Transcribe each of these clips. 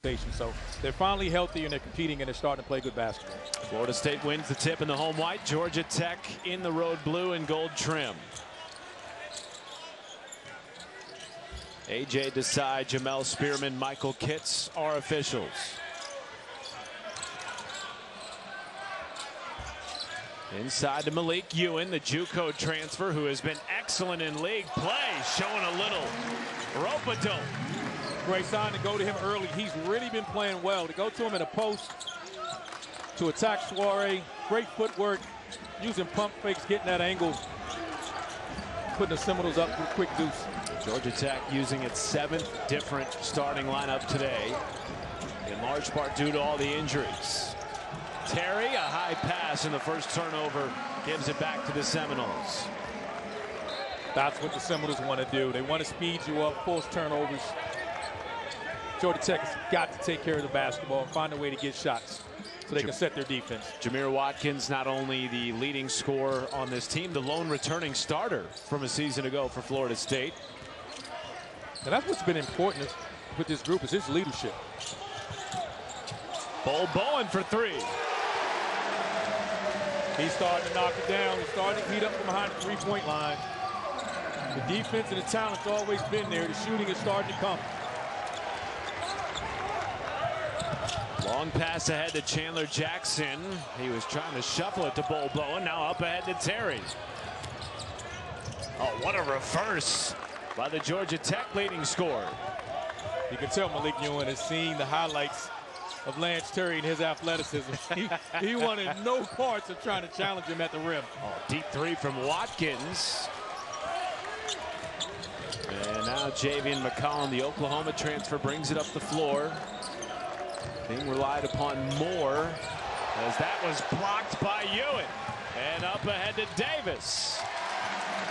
So they're finally healthy and they're competing and they're starting to play good basketball. Florida State wins the tip in the home white. Georgia Tech in the road blue and gold trim. AJ Desai, Jamel Spearman, Michael Kitts are officials. Inside to Malik Ewan, the JUCO transfer who has been excellent in league play, showing a little rope-a-dope. Great sign to go to him early. He's really been playing well. To go to him in a post, to attack Soiree, great footwork, using pump fakes, getting that angle, putting the Seminoles up with a quick deuce. Georgia Tech using its 7th different starting lineup today, in large part due to all the injuries. Terry, a high pass, and the first turnover gives it back to the Seminoles. That's what the Seminoles want to do. They want to speed you up, force turnovers. Georgia Tech has got to take care of the basketball and find a way to get shots so they can set their defense. Jameer Watkins, not only the leading scorer on this team, the lone returning starter from a season ago for Florida State. And that's what's been important with this group is his leadership. Bol Bowen for 3. He's starting to knock it down. He's starting to heat up from behind the three-point line. The defense and the talent's always been there. The shooting is starting to come. Long pass ahead to Chandler Jackson. He was trying to shuffle it to Bol Bowen. Now up ahead to Terry. Oh, what a reverse by the Georgia Tech leading scorer. You can tell Malik Ewan has seen the highlights of Lance Terry and his athleticism. He wanted no parts of trying to challenge him at the rim. Oh, deep 3 from Watkins. And now Javian McCollum, the Oklahoma transfer, brings it up the floor. Being relied upon more as that was blocked by Ewan. And up ahead to Davis.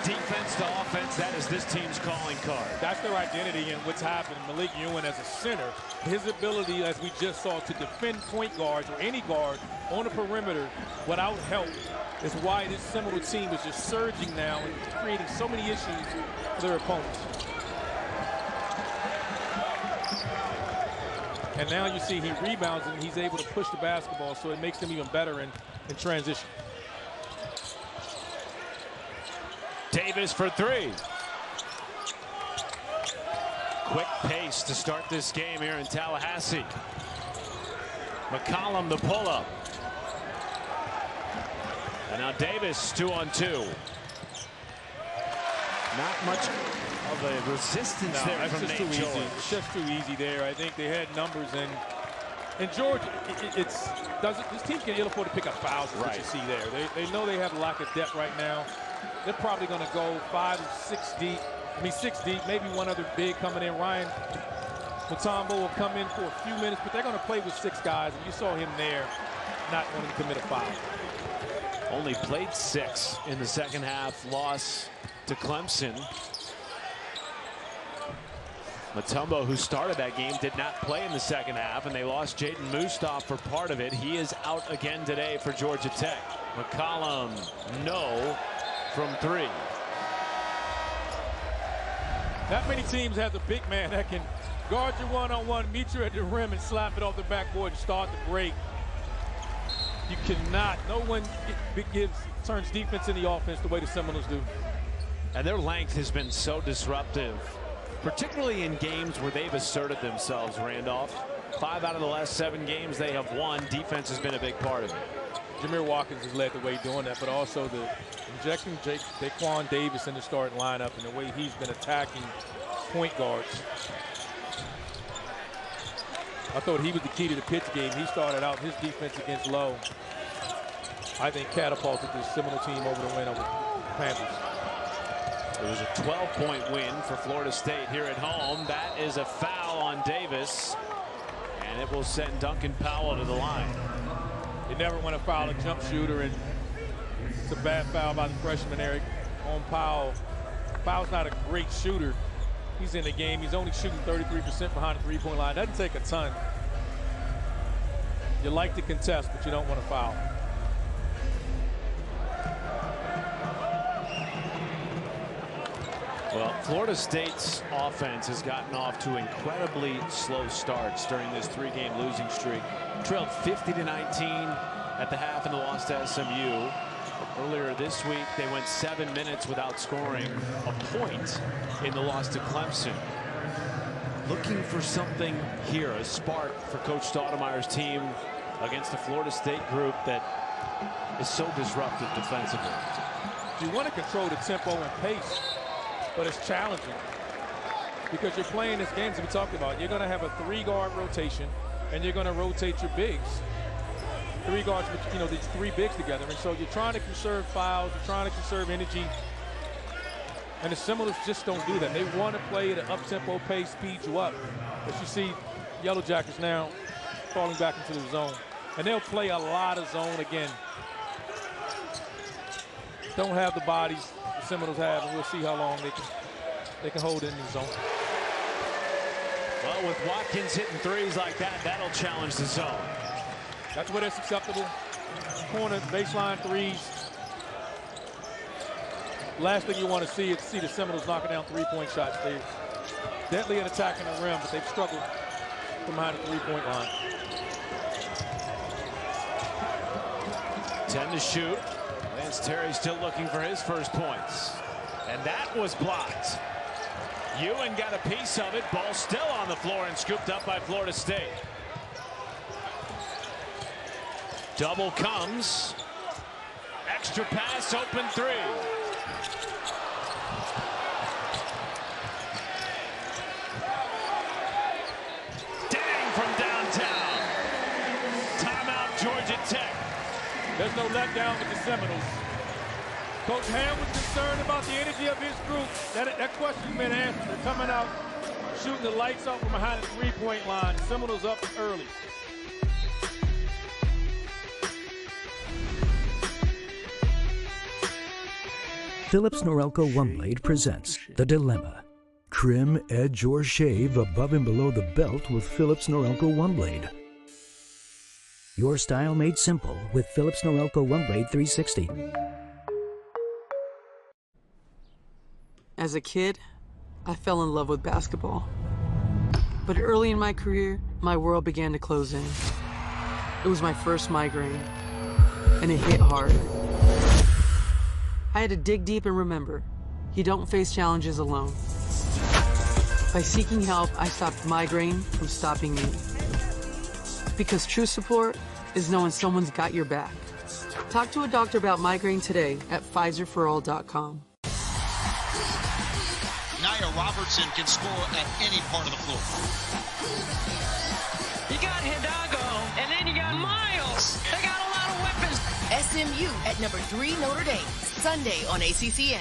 Defense to offense, that is this team's calling card. That's their identity and what's happened. Malik Ewan as a center, his ability, as we just saw, to defend point guards or any guard on the perimeter without help is why this Seminole team is just surging now and creating so many issues for their opponents. And now you see he rebounds and he's able to push the basketball, so it makes them even better in transition. Davis for 3. Quick pace to start this game here in Tallahassee. McCollum the pull-up. And now Davis 2-on-2. Not much of a resistance there from Nate George. It's just too easy there. I think they had numbers and Georgia, this team can ill afford to pick up fouls, right. What you see there. They know they have a lack of depth right now. They're probably going to go 5 or 6 deep. I mean 6 deep, maybe one other big coming in. Ryan Mutombo will come in for a few minutes, but they're going to play with 6 guys, and you saw him there not wanting to commit a foul. Only played 6 in the second half loss to Clemson. Mutombo, who started that game, did not play in the second half, and they lost Jaden Mustaf for part of it. He is out again today for Georgia Tech. McCollum, no from 3. Not many teams have a big man that can guard you one-on-one, meet you at the rim, and slap it off the backboard and start the break. You cannot. No one turns defense into offense the way the Seminoles do. And their length has been so disruptive, particularly in games where they've asserted themselves, Randolph. 5 out of the last 7 games they have won. Defense has been a big part of it. Jameer Watkins has led the way doing that, but also the injecting Daquan Davis in the starting lineup and the way he's been attacking point guards. I thought he was the key to the Pitts game. He started out his defense against Lowe. I think catapulted the Seminole team over the win over the Panthers. It was a 12-point win for Florida State here at home. That is a foul on Davis, and it will send Duncan Powell to the line. You never want to foul a jump shooter, and it's a bad foul by the freshman, Eric, on Powell. Powell's not a great shooter. He's in the game. He's only shooting 33% behind the three-point line. Doesn't take a ton. You like to contest, but you don't want to foul. Well, Florida State's offense has gotten off to incredibly slow starts during this 3-game losing streak. Trailed 50-19 at the half in the loss to SMU. Earlier this week, they went 7 minutes without scoring a point in the loss to Clemson. Looking for something here, a spark for Coach Stoudemire's team against the Florida State group that is so disruptive defensively. You want to control the tempo and pace, but it's challenging because you're playing this game, as we talked about. You're going to have a 3-guard rotation, and you're going to rotate your bigs. 3 guards, you know, these 3 bigs together, and so you're trying to conserve fouls, you're trying to conserve energy, and the Seminoles just don't do that. They want to play at an up-tempo pace, speed you up. As you see, Yellow Jackets now falling back into the zone, and they'll play a lot of zone again. Don't have the bodies the Seminoles have, and we'll see how long they can hold it in the zone. Well, with Watkins hitting threes like that, that'll challenge the zone. That's where it's acceptable. Corner, baseline threes. Last thing you want to see is the Seminoles knocking down 3-point shots. They're deadly at attacking the rim, but they've struggled from behind the 3-point line. 10 to shoot. Lance Terry still looking for his first points. And that was blocked. Ewan got a piece of it. Ball still on the floor and scooped up by Florida State. Double comes. Extra pass, open 3. Dang from downtown. Timeout, Georgia Tech. There's no letdown with the Seminoles. Coach Ham was concerned about the energy of his group. That question's been answered. They're coming out, shooting the lights out from behind the 3-point line. Seminoles up early. Phillips Norelco One Blade presents The Dilemma. Trim, edge, or shave above and below the belt with Phillips Norelco One Blade. Your style made simple with Phillips Norelco One Blade 360. As a kid, I fell in love with basketball. But early in my career, my world began to close in. It was my first migraine, and it hit hard. I had to dig deep and remember, you don't face challenges alone. By seeking help, I stopped migraine from stopping me. Because true support is knowing someone's got your back. Talk to a doctor about migraine today at PfizerForAll.com. Nia Robertson can score at any part of the floor. You got Hidalgo, and then you got Miles. They got a lot of weapons. SMU at number 3 Notre Dame, Sunday on ACCN.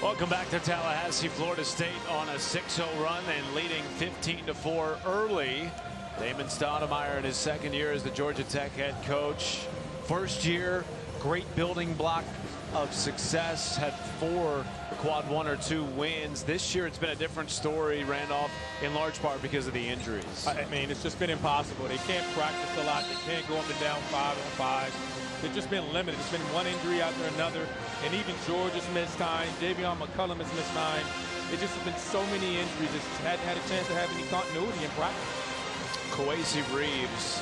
Welcome back to Tallahassee. Florida State on a 6-0 run and leading 15-4 early. Damon Stoudemire in his second year as the Georgia Tech head coach. First year, great building block of success, had 4 quad 1 or 2 wins. This year it's been a different story, Randolph, in large part because of the injuries. I mean, it's just been impossible. They can't practice a lot. They can't go up and down 5-on-5. They've just been limited. It's been one injury after another, and even Georgia's missed time. McCollum has missed time. It just has been so many injuries. They just hadn't had a chance to have any continuity in practice. Kowacie Reeves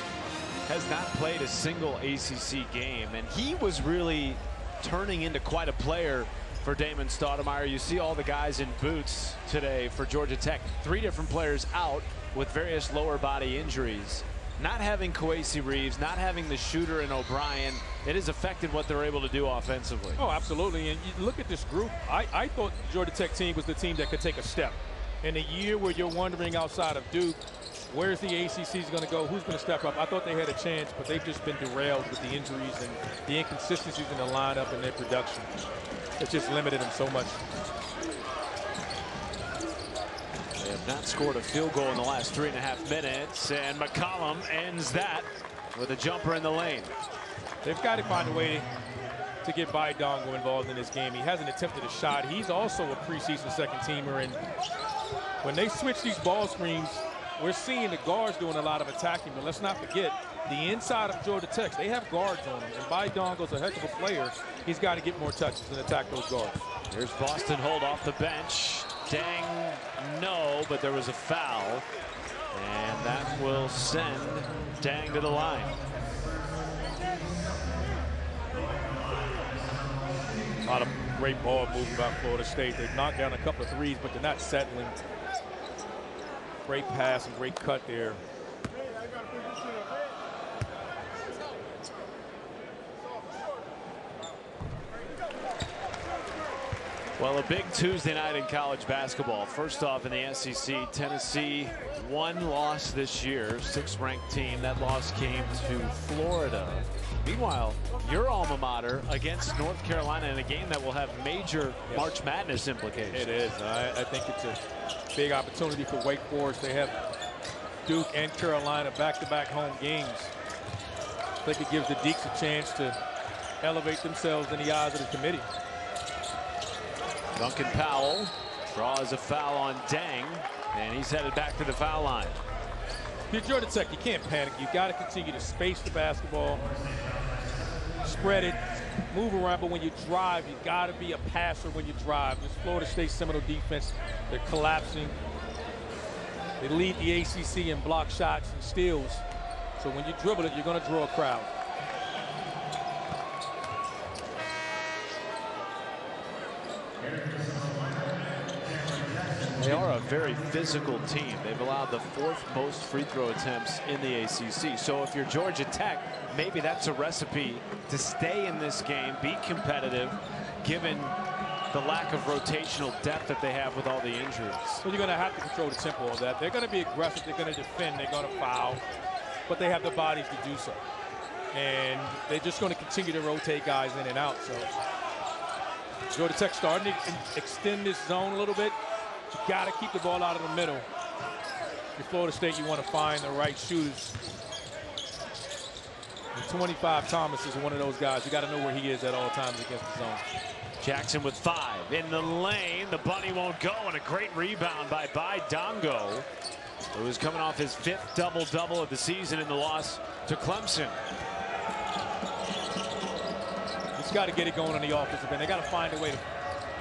has not played a single ACC game, and he was really turning into quite a player for Damon Stoudemire. You see all the guys in boots today for Georgia Tech. 3 different players out with various lower body injuries. Not having Kowacie Reeves, not having the shooter in O'Brien, it has affected what they're able to do offensively. Oh, absolutely. And you look at this group. I thought the Georgia Tech team was the team that could take a step. In a year where you're wondering outside of Duke, where's the ACC's going to go? Who's going to step up? I thought they had a chance, but they've just been derailed with the injuries and the inconsistencies in the lineup and their production. It's just limited them so much. They have not scored a field goal in the last 3.5 minutes, and McCollum ends that with a jumper in the lane. They've got to find a way to get Baidongo involved in this game. He hasn't attempted a shot. He's also a preseason second teamer, and when they switch these ball screens, we're seeing the guards doing a lot of attacking, but let's not forget the inside of Georgia Tech. They have guards on them, and Dongo's a heck of a player. He's got to get more touches and attack those guards. Here's Boston Holt off the bench. Dang, no, but there was a foul, and that will send Dang to the line. A lot of great ball movement by Florida State. They've knocked down a couple of threes, but they're not settling. Great pass and great cut there. Well, a big Tuesday night in college basketball. First off, in the SEC, Tennessee, one loss this year, 6th ranked team. That loss came to Florida. Meanwhile, your alma mater against North Carolina in a game that will have major March Madness implications. It is. I think it's a big opportunity for Wake Forest. They have Duke and Carolina back-to-back home games. I think it gives the Deeks a chance to elevate themselves in the eyes of the committee. Duncan Powell draws a foul on Dang, and he's headed back to the foul line. If you're Georgia Tech, you can't panic. You've got to continue to space the basketball, spread it, move around. But when you drive, you've got to be a passer when you drive. This Florida State Seminole defense, they're collapsing. They lead the ACC in block shots and steals. So when you dribble it, you're going to draw a crowd. They are a very physical team. They've allowed the 4th most free throw attempts in the ACC. So if you're Georgia Tech, maybe that's a recipe to stay in this game, be competitive, given the lack of rotational depth that they have with all the injuries. So you're going to have to control the tempo of that. They're going to be aggressive. They're going to defend. They're going to foul. But they have the bodies to do so. And they're just going to continue to rotate guys in and out. So Georgia Tech starting to extend this zone a little bit. You got to keep the ball out of the middle. For Florida State, you want to find the right shooters. And 25 Thomas is one of those guys. You got to know where he is at all times against the zone. Jackson with 5 in the lane. The bunny won't go, and a great rebound by Dongo, who is coming off his 5th double-double of the season in the loss to Clemson. He's got to get it going on the offensive end. They got to find a way to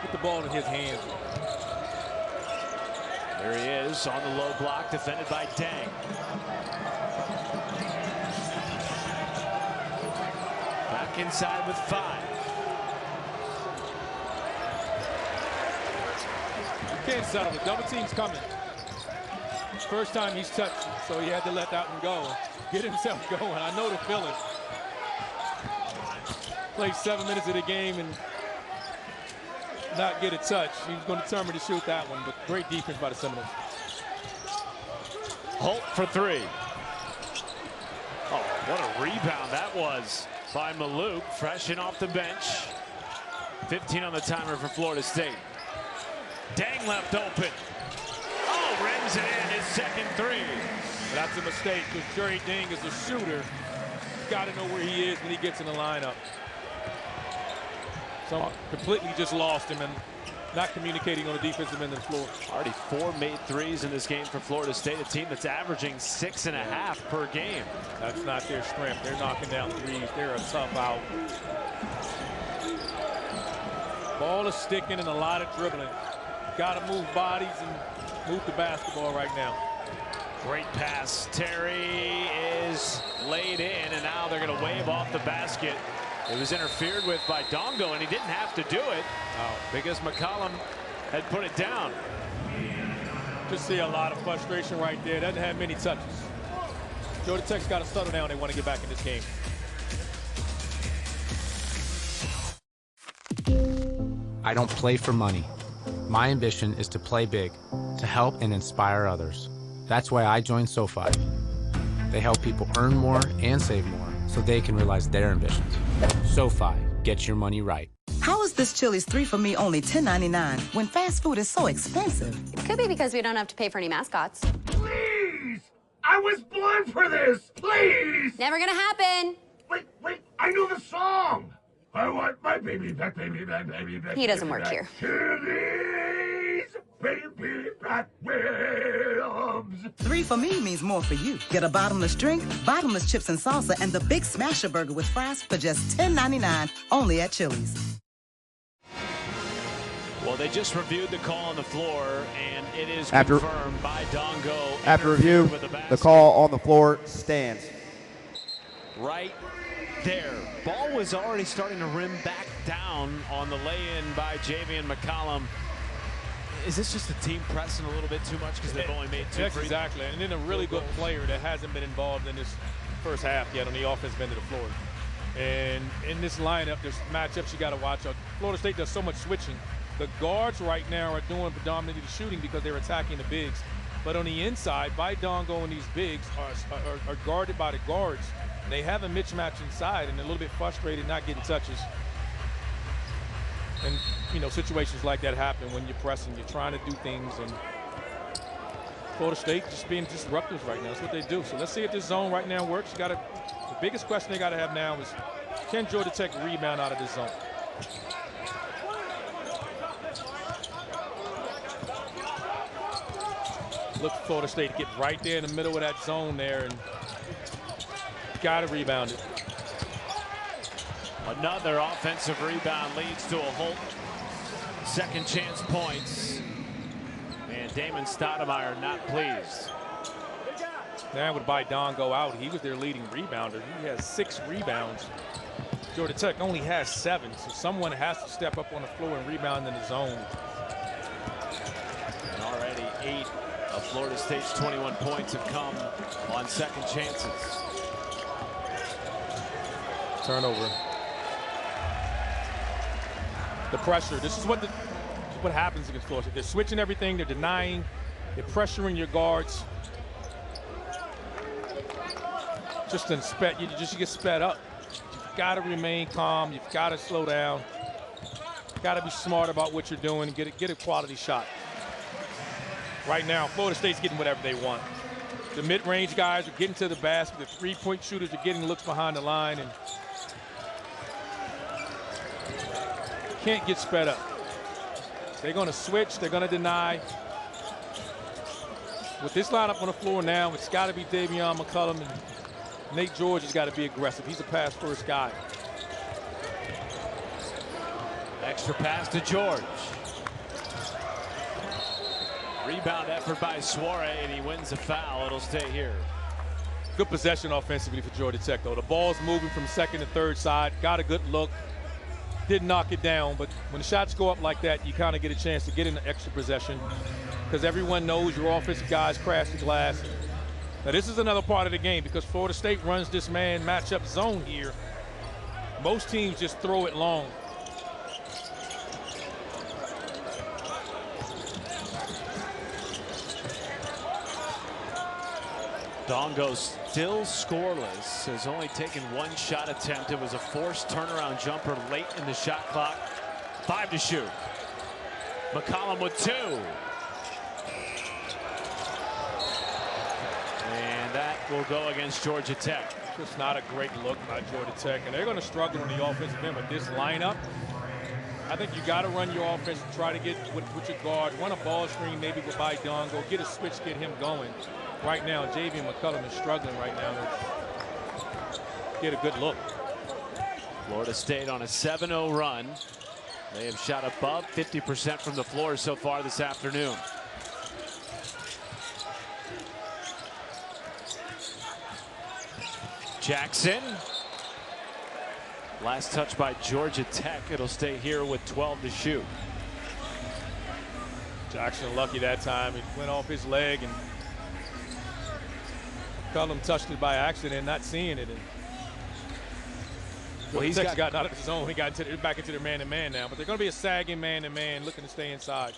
get the ball in his hands. There he is on the low block, defended by Dang. Back inside with 5. You can't settle. The double team's coming. First time he's touched, so he had to let that one go. Get himself going. I know the feeling. Played 7 minutes of the game and not get a touch. He's going to determine to shoot that one, but great defense by the Seminoles. Holt for 3. Oh, what a rebound that was by Maluk, fresh and off the bench. 15 on the timer for Florida State. Dang left open. Oh, rims it in, his 2nd 3. But that's a mistake because Jerry Ding is a shooter. He's got to know where he is when he gets in the lineup. So completely just lost him and not communicating on the defensive end of the floor. Already 4 made threes in this game for Florida State, a team that's averaging 6.5 per game. That's not their strength. They're knocking down threes. They're a tough out. Ball is sticking and a lot of dribbling. Got to move bodies and move the basketball right now. Great pass. Terry is laid in, and now they're going to wave off the basket. It was interfered with by Dongo, and he didn't have to do it because McCollum had put it down. Just see a lot of frustration right there. Doesn't have many touches. Georgia Tech's got to settle down. They want to get back in this game. I don't play for money. My ambition is to play big, to help and inspire others. That's why I joined SoFi. They help people earn more and save more so they can realize their ambitions. SoFi, get your money right. How is this Chili's 3 for me only $10.99 when fast food is so expensive? It could be because we don't have to pay for any mascots. Please! I was born for this! Please! Never gonna happen! Wait, I know the song! I want my baby back, baby back, baby back. He doesn't work here. Chili's! baby back ribs. 3 for me means more for you. Get a bottomless drink, bottomless chips and salsa, and the Big Smasher Burger with fries for just $10.99 only at Chili's. Well, they just reviewed the call on the floor, and it is confirmed by Dongo. After review, the call on the floor stands. Right there. Ball was already starting to rim back down on the lay-in by Javian McCollum. Is this just the team pressing a little bit too much because they've only made 2 free? Exactly. And then a really good player that hasn't been involved in this first half yet on the offensive end of the floor. And in this lineup, there's matchups you got to watch out. Florida State does so much switching. The guards right now are doing predominantly the shooting because they're attacking the bigs. But on the inside, Dongo and these bigs are guarded by the guards. They have a mismatch inside and they're a little bit frustrated not getting touches. And, you know, situations like that happen when you're pressing. You're trying to do things. And Florida State just being disruptors right now. That's what they do. So let's see if this zone right now works. The biggest question they got to have now is, can Georgia Tech rebound out of this zone? Look for Florida State to get right there in the middle of that zone there and got to rebound it. Another offensive rebound leads to a Holt. Second chance points. And Damon Stoudemire not pleased. Now with Dongo out, he was their leading rebounder. He has 6 rebounds. Georgia Tech only has 7, so someone has to step up on the floor and rebound in the zone. And already 8 of Florida State's 21 points have come on second chances. Turnover. The pressure. This is what happens against Florida State. They're switching everything. They're denying. They're pressuring your guards. You get sped up. You've got to remain calm. You've got to slow down. You've got to be smart about what you're doing and get a quality shot. Right now, Florida State's getting whatever they want. The mid-range guys are getting to the basket. The three-point shooters are getting looks behind the line, and can't get sped up. They're going to switch. They're going to deny. With this lineup on the floor now, it's got to be Davion McCollum, and Nate George has got to be aggressive. He's a pass-first guy. Extra pass to George. Rebound effort by Suarez, and he wins the foul. It'll stay here. Good possession offensively for Georgia Tech, though. The ball's moving from second to third side. Got a good look. Didn't knock it down, but when the shots go up like that, you kind of get a chance to get in the extra possession because everyone knows your offensive guys crash the glass. Now, this is another part of the game because Florida State runs this man matchup zone here. Most teams just throw it long. Dongo still scoreless, has only taken 1 shot attempt. It was a forced turnaround jumper late in the shot clock. 5 to shoot. McCollum with 2. And that will go against Georgia Tech. Just not a great look by Georgia Tech, and they're going to struggle on the offensive end. But this lineup, I think you got to run your offense and try to get with your guard, run a ball screen maybe with Dongo, get a switch, get him going. Right now, Javian McCollum is struggling right now to get a good look. Florida State on a 7-0 run. They have shot above 50% from the floor so far this afternoon. Jackson. Last touch by Georgia Tech. It'll stay here with 12 to shoot. Jackson lucky that time. It went off his leg, and McCollum touched it by accident, not seeing it. And well, he's gotten out of the zone. He got back into their man-to-man now, but they're going to be a sagging man-to-man looking to stay inside.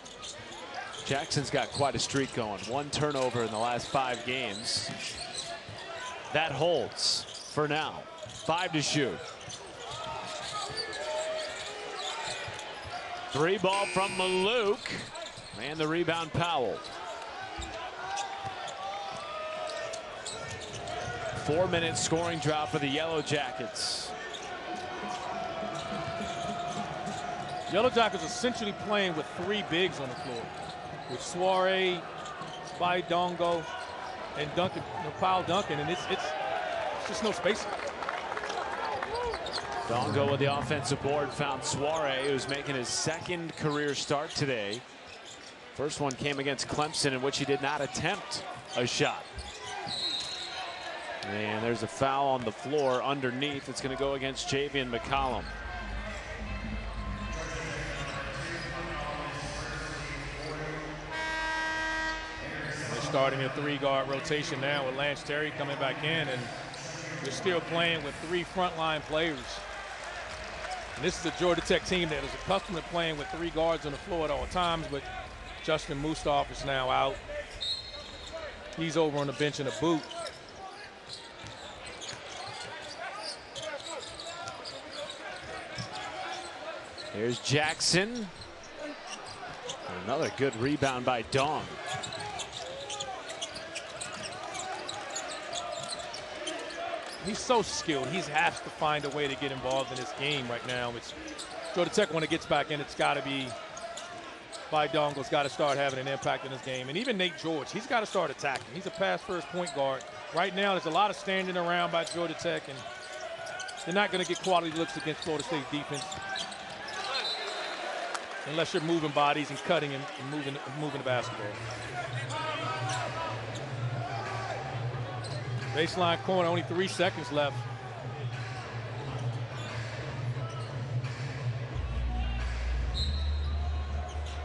Jackson's got quite a streak going. 1 turnover in the last 5 games. That holds for now. 5 to shoot. 3 ball from Maluk. And the rebound, Powell. 4-minute scoring drought for the Yellow Jackets. Yellow Jackets essentially playing with 3 bigs on the floor. with Soiree, Baidongo, and Duncan, Paul Duncan, and it's just no space. Dongo with the offensive board found Soiree, who's making his second career start today. First one came against Clemson, in which he did not attempt a shot. And there's a foul on the floor underneath. It's going to go against Javian McCollum. They're starting a 3-guard rotation now with Lance Terry coming back in, and they're still playing with 3 frontline players. And this is a Georgia Tech team that is accustomed to playing with 3 guards on the floor at all times, but Justin Mustaf is now out. He's over on the bench in a boot. Here's Jackson. Another good rebound by Dong. He's so skilled. He has to find a way to get involved in this game right now. It's Georgia Tech, when it gets back in, it's got to be Baidongo's got to start having an impact in this game. And even Nate George, he's got to start attacking. He's a pass-first point guard. Right now, there's a lot of standing around by Georgia Tech, and they're not going to get quality looks against Florida State's defense unless you're moving bodies and cutting and moving the basketball. Baseline corner, only 3 seconds left.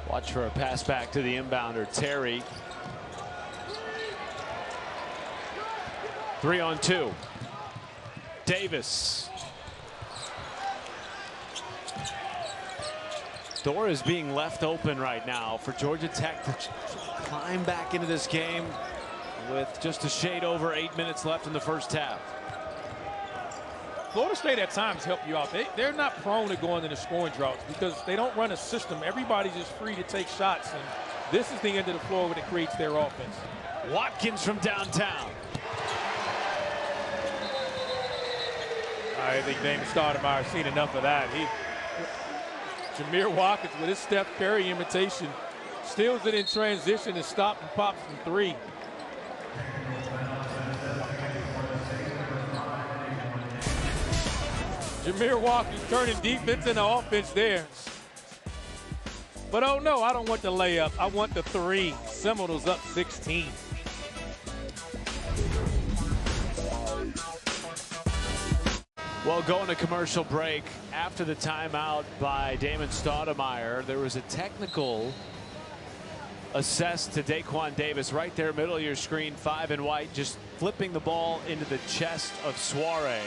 Watch for a pass back to the inbounder, Terry. 3-on-2. Davis. Door is being left open right now for Georgia Tech to climb back into this game with just a shade over 8 minutes left in the first half. Florida State at times help you out. They're not prone to going into scoring droughts because they don't run a system. Everybody's just free to take shots, and this is the end of the floor where it creates their offense. Watkins from downtown. I think Damon Stoudemire has seen enough of that. Jameer Watkins with his Steph Curry imitation steals it in transition and stops and pops from 3. Jameer Watkins turning defense into offense there. But oh no, I don't want the layup. I want the 3. Seminoles up 16. Well, going to commercial break after the timeout by Damon Stoudemire, there was a technical assessed to Daquan Davis right there, middle of your screen, 5 and white, just flipping the ball into the chest of Soiree.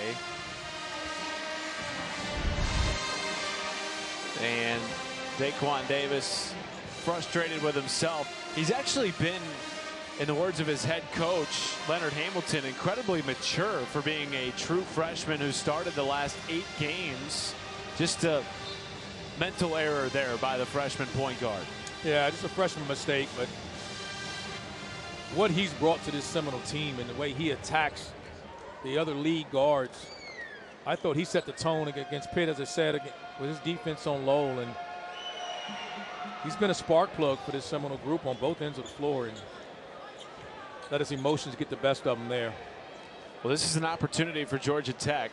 And Daquan Davis frustrated with himself. He's actually been, in the words of his head coach, Leonard Hamilton, incredibly mature for being a true freshman who started the last 8 games. Just a mental error there by the freshman point guard. Yeah, just a freshman mistake, but what he's brought to this Seminole team and the way he attacks the other league guards, I thought he set the tone against Pitt, as I said, with his defense on Lowell, and he's been a spark plug for this Seminole group on both ends of the floor, and let his emotions get the best of him there. Well, this is an opportunity for Georgia Tech.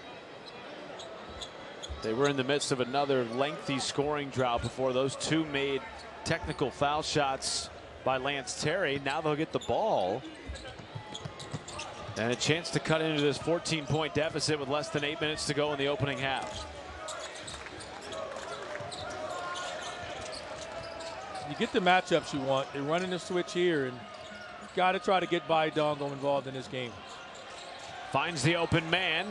They were in the midst of another lengthy scoring drought before those 2 made technical foul shots by Lance Terry. Now they'll get the ball and a chance to cut into this 14-point deficit with less than 8 minutes to go in the opening half. You get the matchups you want. They're running the switch here, and got to try to get Baidongo involved in this game. Finds the open man,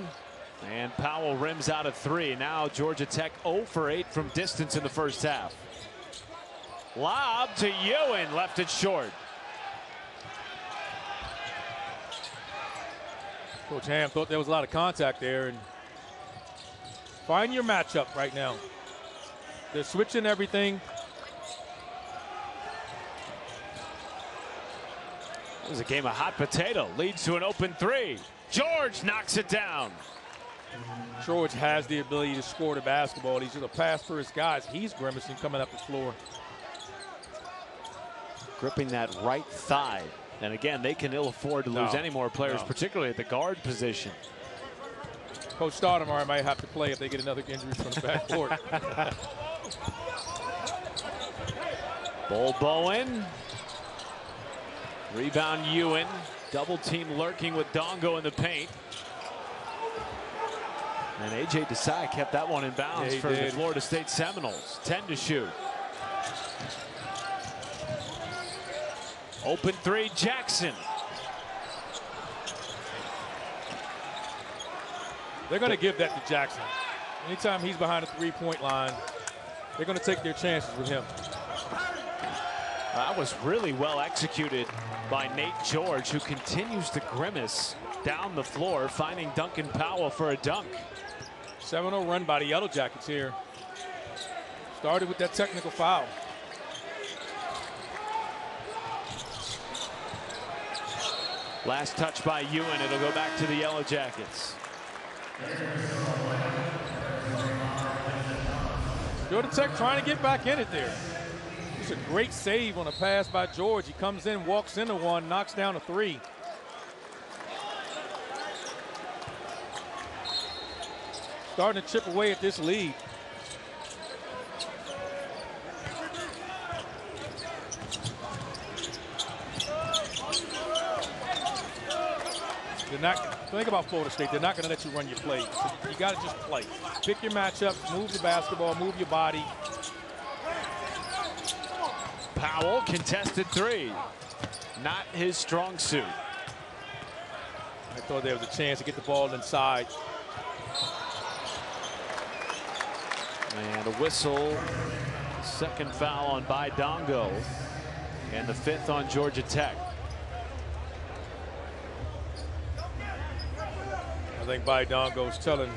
and Powell rims out a 3. Now Georgia Tech 0 for 8 from distance in the first half. Lob to Ewan, left it short. Coach Ham thought there was a lot of contact there, and find your matchup right now. They're switching everything. It was a game of hot potato. Leads to an open 3. George knocks it down. George has the ability to score the basketball. He's just a pass-first guy. He's grimacing coming up the floor. gripping that right thigh. And again, they can ill afford to lose any more players, particularly at the guard position. Coach Stoudemire might have to play if they get another injury from the backcourt. Bol Bowen. Rebound Ewan. Double team lurking with Dongo in the paint. And A.J. Desai kept that one in bounds for the Florida State Seminoles. 10 to shoot. Open three, Jackson. They're going to give that to Jackson. Anytime he's behind the three-point line, they're going to take their chances with him. That was really well executed by Nate George, who continues to grimace down the floor, finding Duncan Powell for a dunk. 7-0 run by the Yellow Jackets here. Started with that technical foul. Last touch by Ewan. It'll go back to the Yellow Jackets. Georgia Tech trying to get back in it there. It's a great save on a pass by George. He comes in, walks into one, knocks down a three. Starting to chip away at this lead. They're not, think about Florida State, they're not going to let you run your play. So you got to just play. Pick your matchup, move the basketball, move your body. Powell, contested three. Not his strong suit. I thought there was a chance to get the ball inside. And a whistle. Second foul on Dongo. And the fifth on Georgia Tech. I think Dongo's telling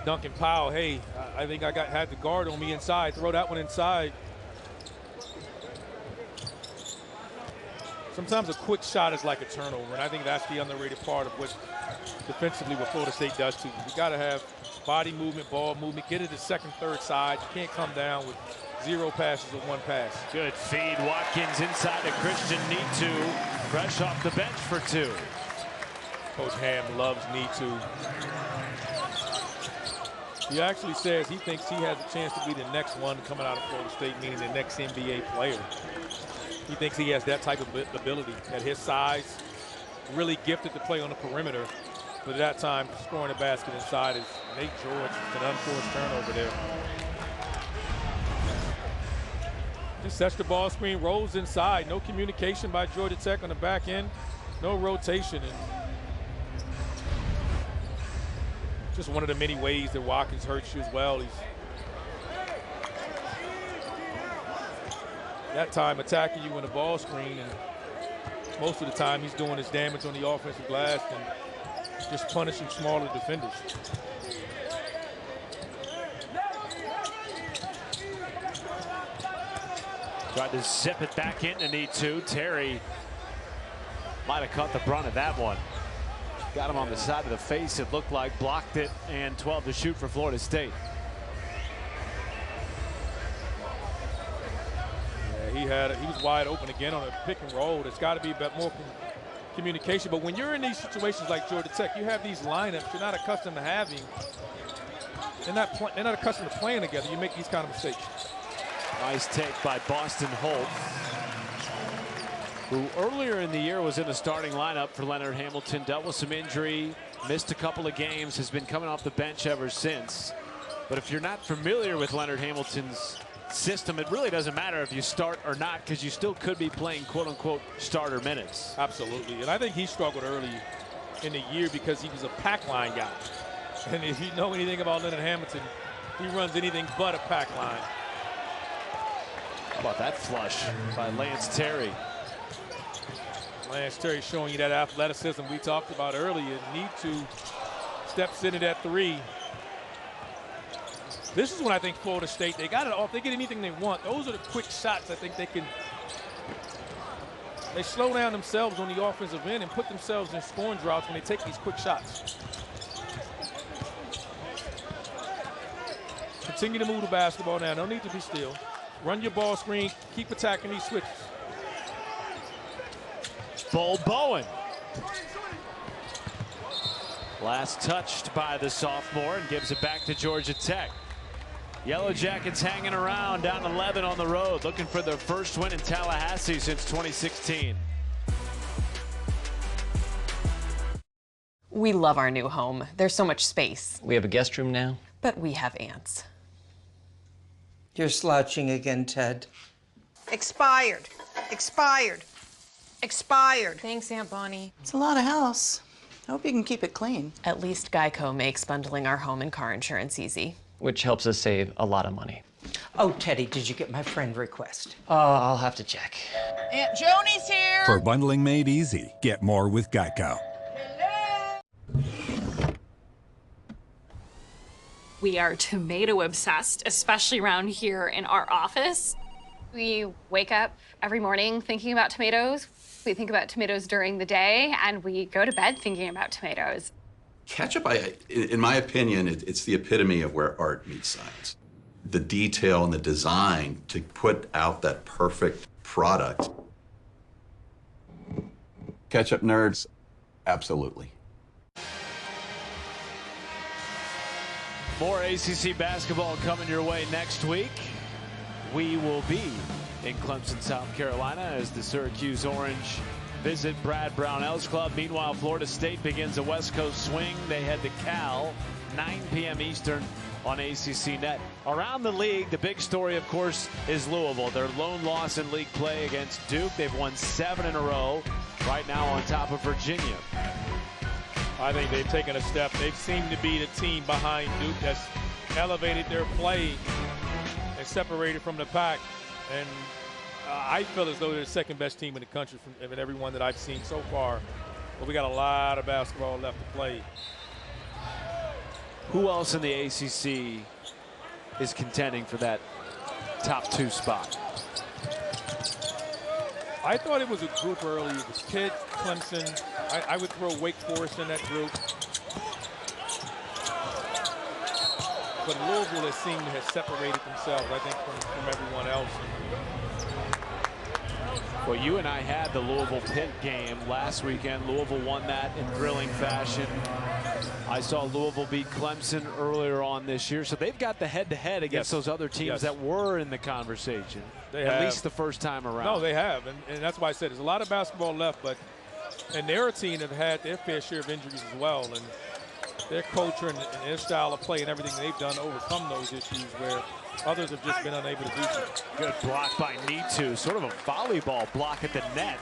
Duncan Powell, hey, I think I had the guard on me inside. Throw that one inside. Sometimes a quick shot is like a turnover, and I think that's the underrated part of what defensively what Florida State does too. You got to have body movement, ball movement, get it to second, third side. You can't come down with 0 passes or 1 pass. Good feed. Watkins inside to Christian Nitu, fresh off the bench for 2. Coach Ham loves Nitu. He actually says he thinks he has a chance to be the next one coming out of Florida State, meaning the next NBA player. He thinks he has that type of ability at his size. Really gifted to play on the perimeter. But at that time, scoring a basket inside is Nate George. An unforced turnover there. Just sets the ball screen, rolls inside. No communication by Georgia Tech on the back end. No rotation. And just one of the many ways that Watkins hurts you as well. He's that time attacking you in the ball screen, and most of the time he's doing his damage on the offensive glass and just punishing smaller defenders. Tried to zip it back into Nitu. Terry might have caught the brunt of that one. Got him on the side of the face, it looked like. Blocked it, and 12 to shoot for Florida State. Yeah, he was wide open again on a pick and roll. There's got to be a bit more communication. But when you're in these situations like Georgia Tech, you have these lineups you're not accustomed to having. They're not accustomed to playing together. You make these kind of mistakes. Nice take by Boston Holt, who earlier in the year was in the starting lineup for Leonard Hamilton, dealt with some injury, missed a couple of games, has been coming off the bench ever since. But if you're not familiar with Leonard Hamilton's system, it really doesn't matter if you start or not, because you still could be playing quote-unquote starter minutes. Absolutely, and I think he struggled early in the year because he was a pack line guy. And if you know anything about Leonard Hamilton, he runs anything but a pack line. How about that flush by Lance Terry? Lance Terry showing you that athleticism we talked about earlier. Need to steps into that three. This is when I think Florida State, they got it off. They get anything they want. Those are the quick shots I think they can. They slow down themselves on the offensive end and put themselves in scoring droughts when they take these quick shots. Continue to move the basketball now. No need to be still. Run your ball screen. Keep attacking these switches. Bull Bowen. Last touched by the sophomore and gives it back to Georgia Tech. Yellow Jackets hanging around, down 11 on the road, looking for their first win in Tallahassee since 2016. We love our new home. There's so much space. We have a guest room now. But we have ants. You're slouching again, Ted. Expired. Expired. Expired. Thanks, Aunt Bonnie. It's a lot of house. I hope you can keep it clean. At least Geico makes bundling our home and car insurance easy. Which helps us save a lot of money. Oh, Teddy, did you get my friend request? I'll have to check. Aunt Joni's here. For bundling made easy, get more with Geico. We are tomato obsessed, especially around here in our office. We wake up every morning thinking about tomatoes. We think about tomatoes during the day, and we go to bed thinking about tomatoes. Ketchup, in my opinion, it's the epitome of where art meets science. The detail and the design to put out that perfect product. Ketchup nerds, absolutely. More ACC basketball coming your way next week. We will be in Clemson, South Carolina, as the Syracuse Orange visit Brad Brownell's club. Meanwhile, Florida State begins a West Coast swing. They head to Cal, 9 p.m. Eastern on ACC Net. Around the league, the big story, of course, is Louisville. Their lone loss in league play against Duke. They've won 7 in a row, right now on top of Virginia. I think they've taken a step. They seem to be the team behind Duke that's elevated their play and separated from the pack. And I feel as though they're the second best team in the country from everyone that I've seen so far. But we got a lot of basketball left to play. Who else in the ACC is contending for that top 2 spot? I thought it was a group early. It was Pitt, Clemson. I would throw Wake Forest in that group. But Louisville has seemed to have separated themselves, I think, from everyone else. Well, you and I had the Louisville-Pitt game last weekend. Louisville won that in thrilling fashion. I saw Louisville beat Clemson earlier on this year, so they've got the head-to-head against those other teams that were in the conversation, at least the first time around. No, they have, and that's why I said there's a lot of basketball left, and their team have had their fair share of injuries as well, and their culture and their style of play and everything they've done to overcome those issues where others have just been unable to do so. Good block by Nitu, sort of a volleyball block at the net.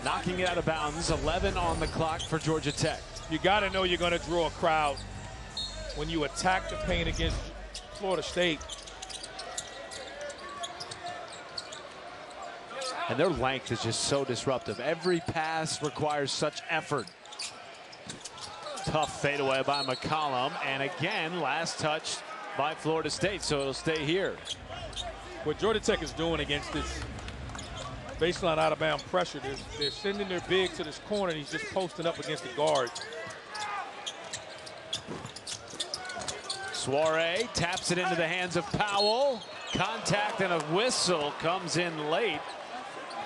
Knocking it out of bounds, 11 on the clock for Georgia Tech. You got to know you're going to draw a crowd when you attack the paint against Florida State. And their length is just so disruptive. Every pass requires such effort. Tough fadeaway by McCollum, and again, last touch by Florida State, so it'll stay here. What Georgia Tech is doing against this baseline out-of-bound pressure, they're sending their big to this corner, and he's just posting up against the guard. Soiree taps it into the hands of Powell. Contact and a whistle comes in late.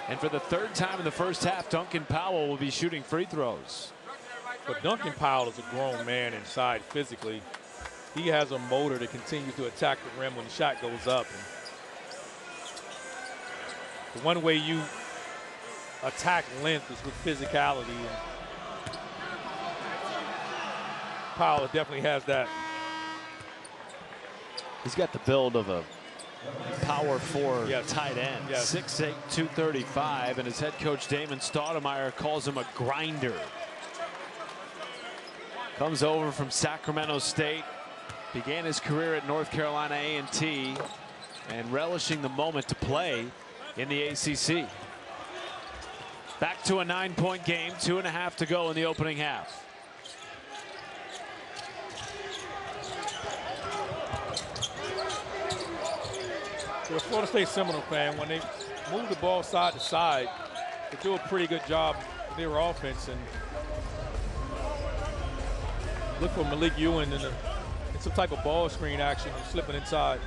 And for the 3rd time in the first half, Duncan Powell will be shooting free throws. But Duncan Powell is a grown man inside physically. He has a motor to continue to attack the rim when the shot goes up. And the one way you attack length is with physicality. And Powell definitely has that. He's got the build of a power 4 tight end. 6'8", 235, and his head coach Damon Stoudemire calls him a grinder. Comes over from Sacramento State, began his career at North Carolina A&T, and relishing the moment to play in the ACC. Back to a 9-point game, 2.5 to go in the opening half. For a Florida State Seminole fan, when they move the ball side to side, they do a pretty good job with their offense. And look for Malik Ewing in some type of ball screen action and slipping inside.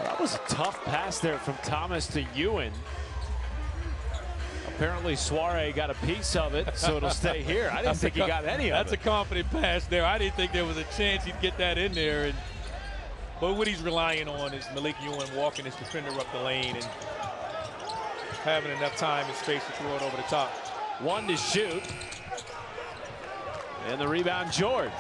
That was a tough pass there from Thomas to Ewan. Apparently Soiree got a piece of it, so it'll stay here. I didn't think he got any of it. That's a confident pass there. I didn't think there was a chance he'd get that in there. But what he's relying on is Malik Ewan walking his defender up the lane and having enough time and space to throw it over the top. One to shoot. And the rebound, George.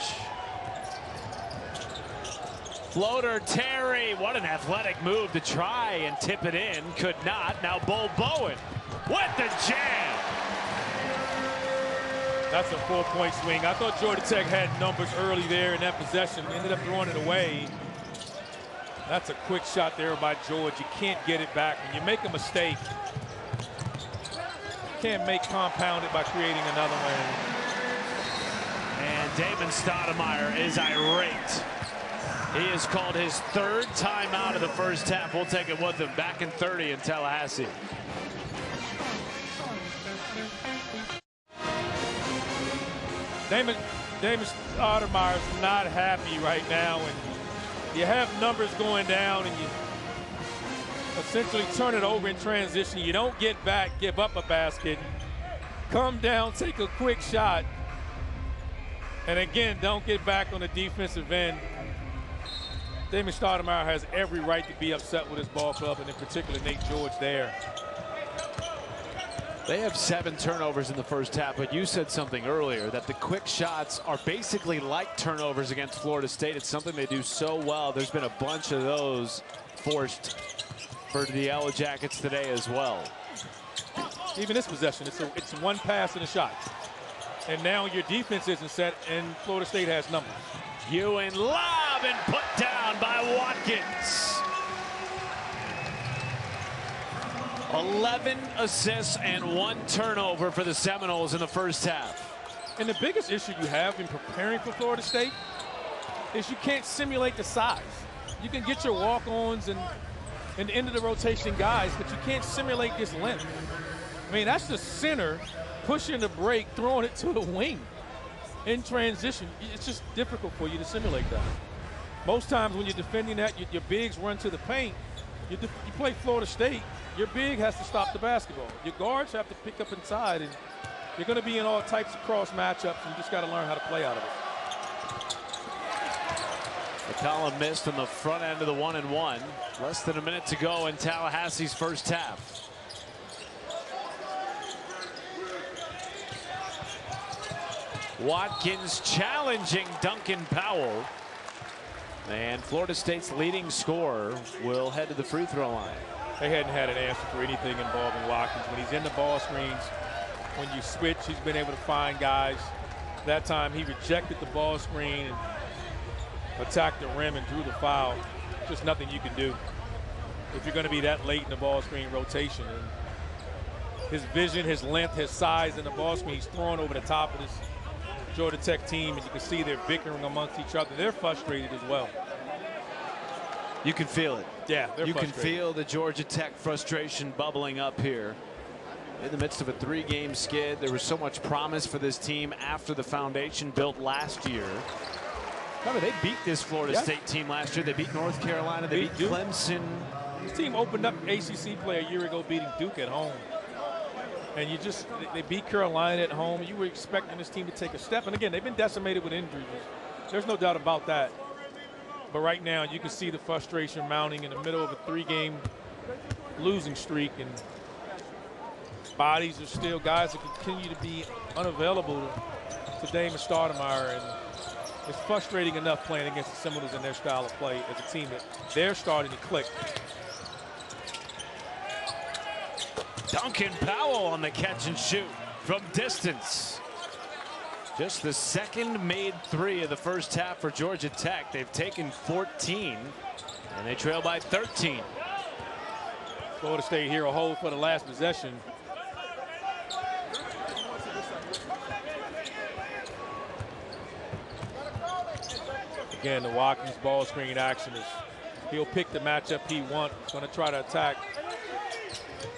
Floater, Terry. What an athletic move to try and tip it in. Could not. Now Bull Bowen with the jam. That's a 4-point swing. I thought Georgia Tech had numbers early there in that possession. Ended up throwing it away. That's a quick shot there by George. You can't get it back. When you make a mistake, you can't compound it by creating another one. And Damon Stoudemire is irate. He has called his third timeout of the first half. We'll take it with him. Back in 30 in Tallahassee. Damon Stoudemire's not happy right now, and you have numbers going down, and you essentially turn it over in transition. You don't get back, give up a basket, come down, take a quick shot, and again, don't get back on the defensive end. Damon Stoudemire has every right to be upset with his ball club, and in particular Nate George there. They have 7 turnovers in the first half, but you said something earlier that the quick shots are basically like turnovers against Florida State. It's something they do so well. There's been a bunch of those forced for the Yellow Jackets today as well. Even this possession, it's one pass and a shot. And now your defense isn't set, and Florida State has numbers. Ewan lob and put down by Watkins. 11 assists and 1 turnover for the Seminoles in the first half. And the biggest issue you have in preparing for Florida State is you can't simulate the size. You can get your walk-ons and end of the rotation guys, but you can't simulate this length. I mean, that's the center pushing the break, throwing it to the wing in transition. It's just difficult for you to simulate that. Most times when you're defending that, your bigs run to the paint. You play Florida State, your big has to stop the basketball. Your guards have to pick up inside, and you're going to be in all types of cross matchups, and you just got to learn how to play out of it. McCollum missed on the front end of the 1-and-1. Less than a minute to go in Tallahassee's first half. Watkins challenging Duncan Powell. And Florida State's leading scorer will head to the free throw line. They hadn't had an answer for anything involving Watkins. When he's in the ball screens, when you switch, he's been able to find guys. That time he rejected the ball screen and attacked the rim and drew the foul. Just nothing you can do if you're going to be that late in the ball screen rotation. And his vision, his length, his size in the ball screen, he's throwing over the top of this Georgia Tech team, and you can see they're bickering amongst each other. They're frustrated as well. You can feel it. Yeah, they're You can frustrated. feel the Georgia Tech frustration bubbling up here. In the midst of a 3-game skid, there was so much promise for this team after the foundation built last year. Remember, they beat this Florida State team last year. They beat North Carolina. They beat Clemson. This team opened up ACC play a year ago, beating Duke at home. And they beat Carolina at home. You were expecting this team to take a step. And again, they've been decimated with injuries. There's no doubt about that. But right now, you can see the frustration mounting in the middle of a 3-game losing streak. And bodies are still guys that continue to be unavailable to Damon Stoudemire. And it's frustrating enough playing against the Seminoles in their style of play as a team that they're starting to click. Duncan Powell on the catch and shoot from distance. Just the second made 3 of the first half for Georgia Tech. They've taken 14, and they trail by 13. Florida State here a hold for the last possession. Again, the Watkins ball screen action is he'll pick the matchup he wants. He's going to try to attack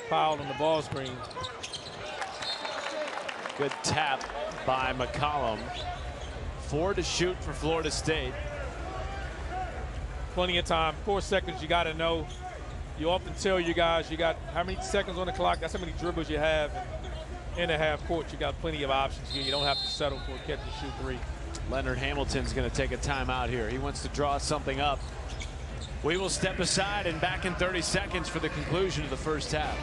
Powell on the ball screen. Good tap by McCollum. 4 to shoot for Florida State. Plenty of time. 4 seconds, you got to know. You often tell you guys you got how many seconds on the clock, that's how many dribbles you have. And in a half court, you got plenty of options here. You don't have to settle for a catch-and-shoot three. Leonard Hamilton's going to take a timeout here. He wants to draw something up. We will step aside and back in 30 seconds for the conclusion of the first half.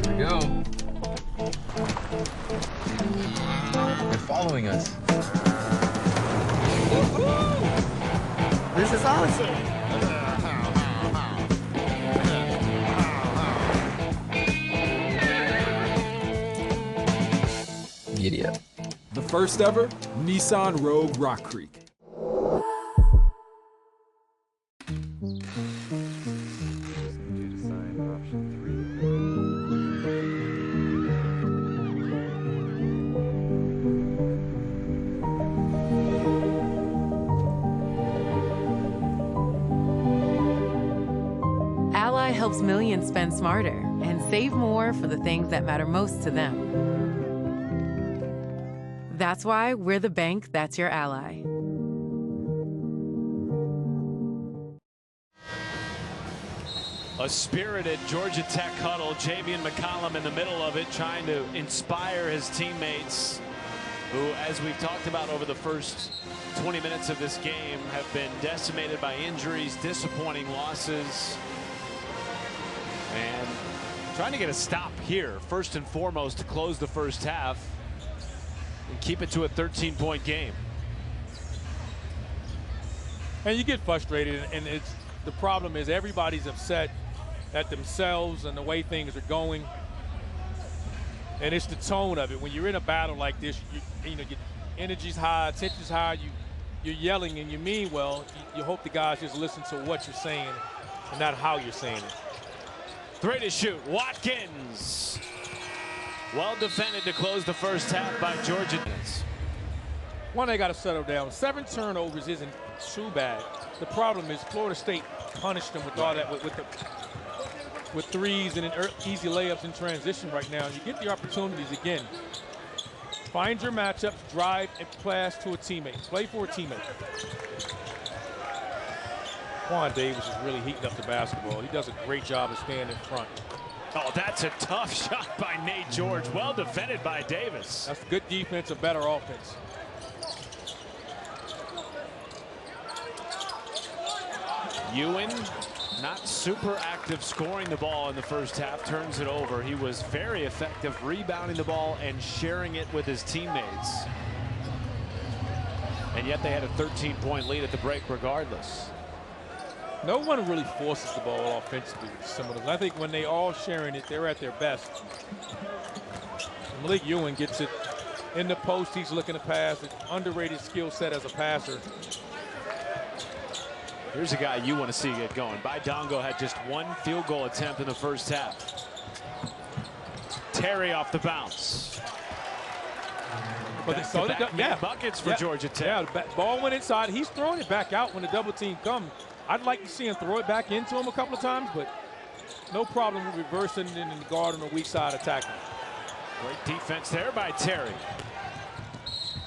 Here we go. They're following us. This is awesome. Idiot. The first ever Nissan Rogue Rock Creek. Ally helps millions spend smarter and save more for the things that matter most to them. That's why we're the bank that's your ally. A spirited Georgia Tech huddle. Javian McCollum in the middle of it, trying to inspire his teammates, who, as we've talked about over the first 20 minutes of this game, have been decimated by injuries, disappointing losses, and trying to get a stop here, first and foremost, to close the first half and keep it to a 13-point game. And you get frustrated, and the problem is everybody's upset at themselves and the way things are going. And it's the tone of it. When you're in a battle like this, you know, your energy's high, tension's high, you're yelling and you mean well. You hope the guys just listen to what you're saying and not how you're saying it. 3 to shoot. Watkins. Well defended to close the first half by Georgia. One, they got to settle down. 7 turnovers isn't too bad. The problem is Florida State punished them with all that, with threes and easy layups in transition right now. You get the opportunities again. Find your matchups, drive and pass to a teammate. Play for a teammate. Quan Davis is really heating up the basketball. He does a great job of staying in front. Oh, that's a tough shot by Nate George. Well defended by Davis. That's good defense, a better offense. Ewan, not super active scoring the ball in the first half, turns it over. He was very effective rebounding the ball and sharing it with his teammates. And yet they had a 13-point lead at the break regardless. No one really forces the ball offensively with the Seminoles. I think when they all sharing it, they're at their best. Malik Ewan gets it in the post. He's looking to pass. An underrated skill set as a passer. Here's a guy you want to see get going. Baidongo had just 1 field goal attempt in the first half. Terry off the bounce. But buckets for Georgia Tech. Yeah, the ball went inside. He's throwing it back out when the double team comes. I'd like to see him throw it back into him a couple of times, but no problem with reversing and in the guard on the weak side attacking. Great defense there by Terry.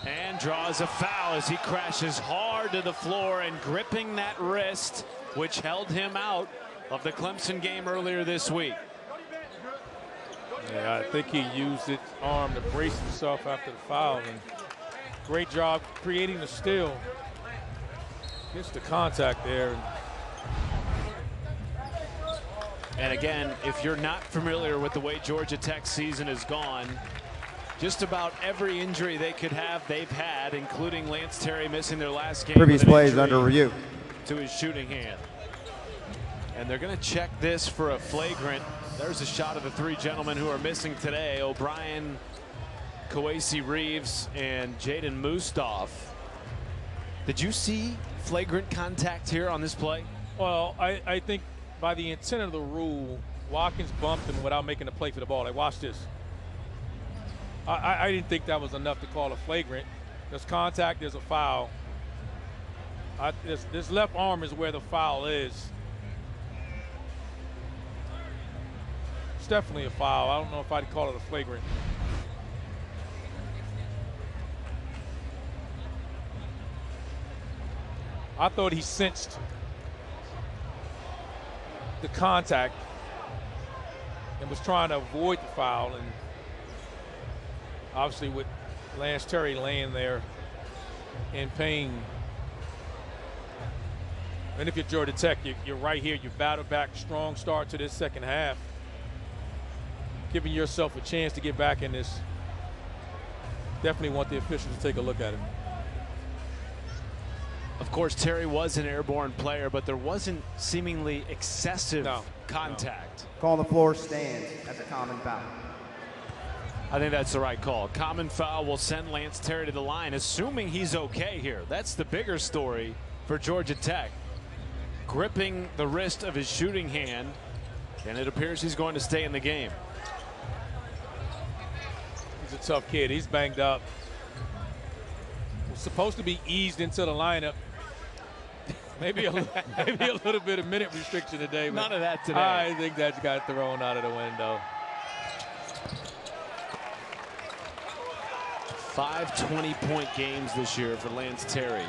And draws a foul as he crashes hard to the floor and gripping that wrist, which held him out of the Clemson game earlier this week. Yeah, I think he used his arm to brace himself after the foul. And great job creating the steal. Gets the contact there. And again, if you're not familiar with the way Georgia Tech's season has gone, just about every injury they could have, they've had, including Lance Terry missing their last game. Previous plays under review. To his shooting hand. And they're going to check this for a flagrant. There's a shot of the 3 gentlemen who are missing today: O'Brien, Kawasi Reeves, and Jaden Mustaf. Did you see flagrant contact here on this play? Well, I think by the intent of the rule, Watkins bumped him without making a play for the ball. Like, watch this. I didn't think that was enough to call a flagrant. There's contact, there's a foul. This left arm is where the foul is. definitely a foul. I don't know if I'd call it a flagrant. I thought he sensed the contact and was trying to avoid the foul, and obviously with Lance Terry laying there in pain. And if you're Georgia Tech, you're right here. You battle back, strong start to this second half, giving yourself a chance to get back in this. Definitely want the officials to take a look at it. Of course, Terry was an airborne player, but there wasn't seemingly excessive contact. Call on the floor, stands. That's a common foul. I think that's the right call. Common foul will send Lance Terry to the line, assuming he's okay here. That's the bigger story for Georgia Tech. Gripping the wrist of his shooting hand, and it appears he's going to stay in the game. He's a tough kid. He's banged up. Was supposed to be eased into the lineup. Maybe a little bit of minute restriction today. But none of that today. I think that's got thrown out of the window. 5 20-point games this year for Lance Terry.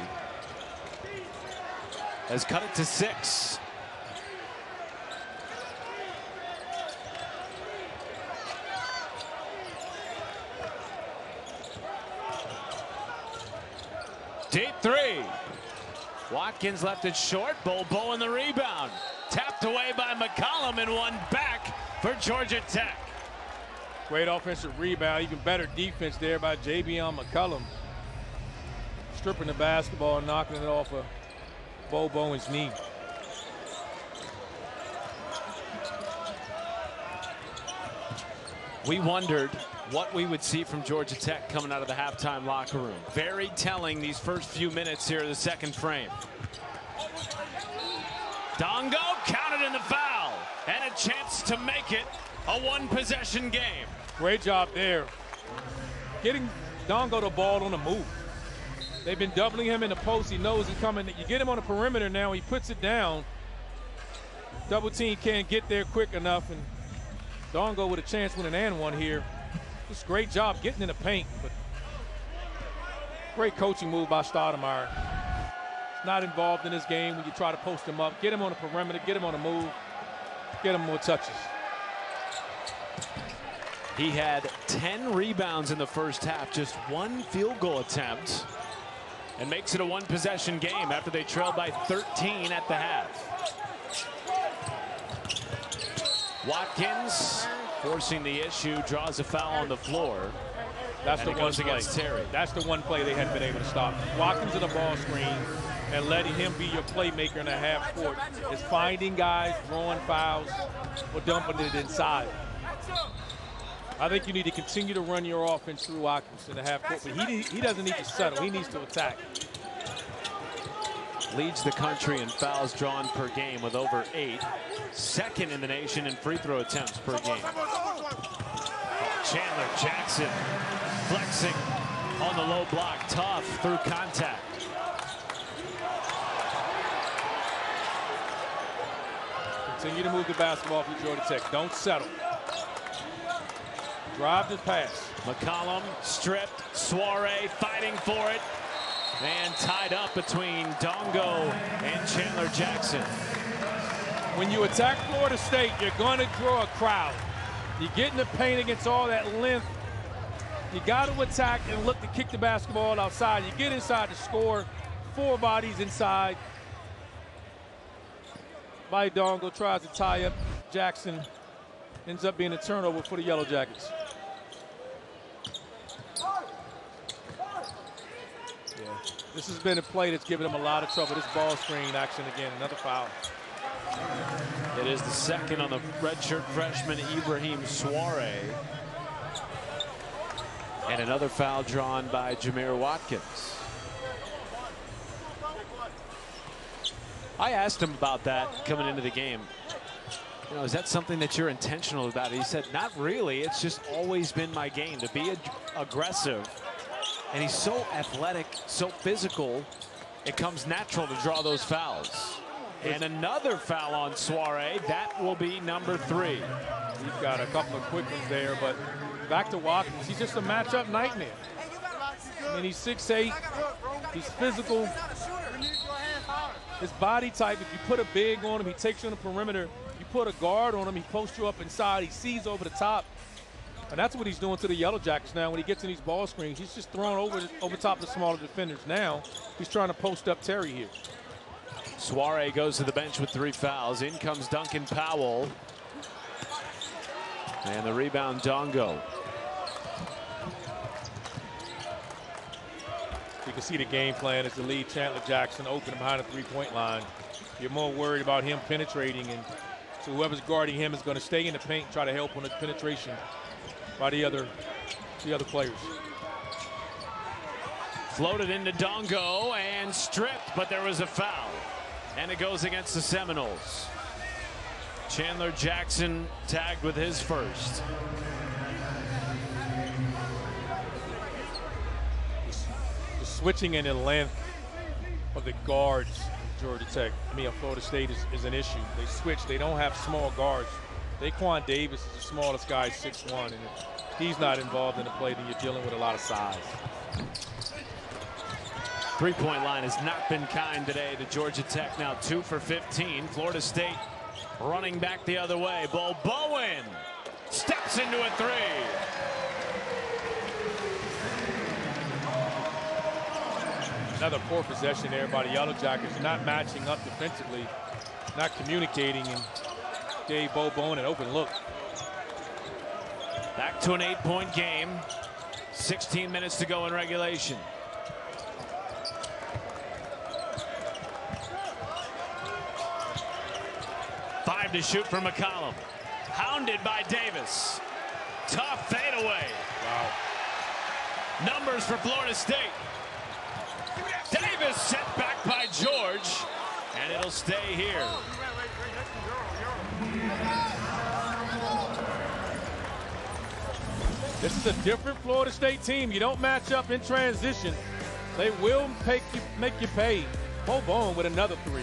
Has cut it to 6. Deep 3. Watkins left it short. Bobo in the rebound. Tapped away by McCollum and one back for Georgia Tech. Great offensive rebound. Even better defense there by Javion McCollum. Stripping the basketball and knocking it off of Bo Bowen's knee. We wondered what we would see from Georgia Tech coming out of the halftime locker room. Very telling these first few minutes here of the second frame. Dongo counted in the foul, and a chance to make it a one-possession game. Great job there. Getting Dongo the ball on the move. They've been doubling him in the post. He knows he's coming. You get him on the perimeter now. He puts it down. Double team can't get there quick enough, and Dongo with a chance with an and one here. Just great job getting in the paint, but great coaching move by Stoudemire. He's not involved in this game when you try to post him up. Get him on the perimeter, get him on the move, get him more touches. He had 10 rebounds in the first half, just 1 field goal attempt, and makes it a one-possession game after they trailed by 13 at the half. Watkins forcing the issue, draws a foul on the floor. That's the one play. Terry. That's the one play they hadn't been able to stop. Watkins in the ball screen and letting him be your playmaker in the half court is finding guys, drawing fouls, or dumping it inside. I think you need to continue to run your offense through Watkins in the half court, but he doesn't need to settle. He needs to attack. Leads the country in fouls drawn per game with over 8. Second in the nation in free throw attempts per game. Chandler Jackson flexing on the low block. Tough through contact. Continue to move the basketball for Georgia Tech. Don't settle. Drive the pass. McCollum stripped. Soiree fighting for it. And tied up between Dongo and Chandler Jackson. When you attack Florida State, you're going to draw a crowd. You get in the paint against all that length. You got to attack and look to kick the basketball outside. You get inside to score. 4 bodies inside. By Dongo tries to tie up Jackson. Ends up being a turnover for the Yellow Jackets. This has been a play that's given him a lot of trouble. This ball screen action again, another foul. It is the second on the redshirt freshman Ibrahim Soiree. And another foul drawn by Jameer Watkins. I asked him about that coming into the game. You know, is that something that you're intentional about? He said, not really. It's just always been my game to be aggressive. And he's so athletic, so physical, it comes natural to draw those fouls. And another foul on Soiree. That will be number 3. He's got a couple of quick ones there, but back to Watkins. He's just a matchup nightmare. I mean, he's 6'8", he's physical. His body type, if you put a big on him, he takes you on the perimeter. You put a guard on him, he posts you up inside, he sees over the top. And that's what he's doing to the Yellow Jackets now when he gets in these ball screens. He's just throwing over top of the smaller defenders. Now he's trying to post up Terry here. Soiree goes to the bench with 3 fouls. In comes Duncan Powell. And the rebound, Dongo. You can see the game plan is to leave Chandler Jackson open behind the three-point line. You're more worried about him penetrating, and so whoever's guarding him is going to stay in the paint and try to help on the penetration by the other players. Floated into Dongo and stripped, but there was a foul. And it goes against the Seminoles. Chandler Jackson tagged with his first. The switching in the length of the guards, Georgia Tech, Florida State is an issue. They switch. They don't have small guards. Daquan Davis is the smallest guy, 6'1", and if he's not involved in the play, then you're dealing with a lot of size. Three-point line has not been kind today to Georgia Tech. Now 2 for 15. Florida State running back the other way. Bo Bowen steps into a 3. Another poor possession there by the Yellow Jackets, not matching up defensively, not communicating, and gave Bo Bowen an open look. Back to an 8-point game. 16 minutes to go in regulation. Five to shoot for McCollum. Hounded by Davis. Tough fadeaway. Wow. Numbers for Florida State. Davis sent back by George, and it'll stay here. This is a different Florida State team. You don't match up in transition. They will make you pay. Bo Bowen with another 3.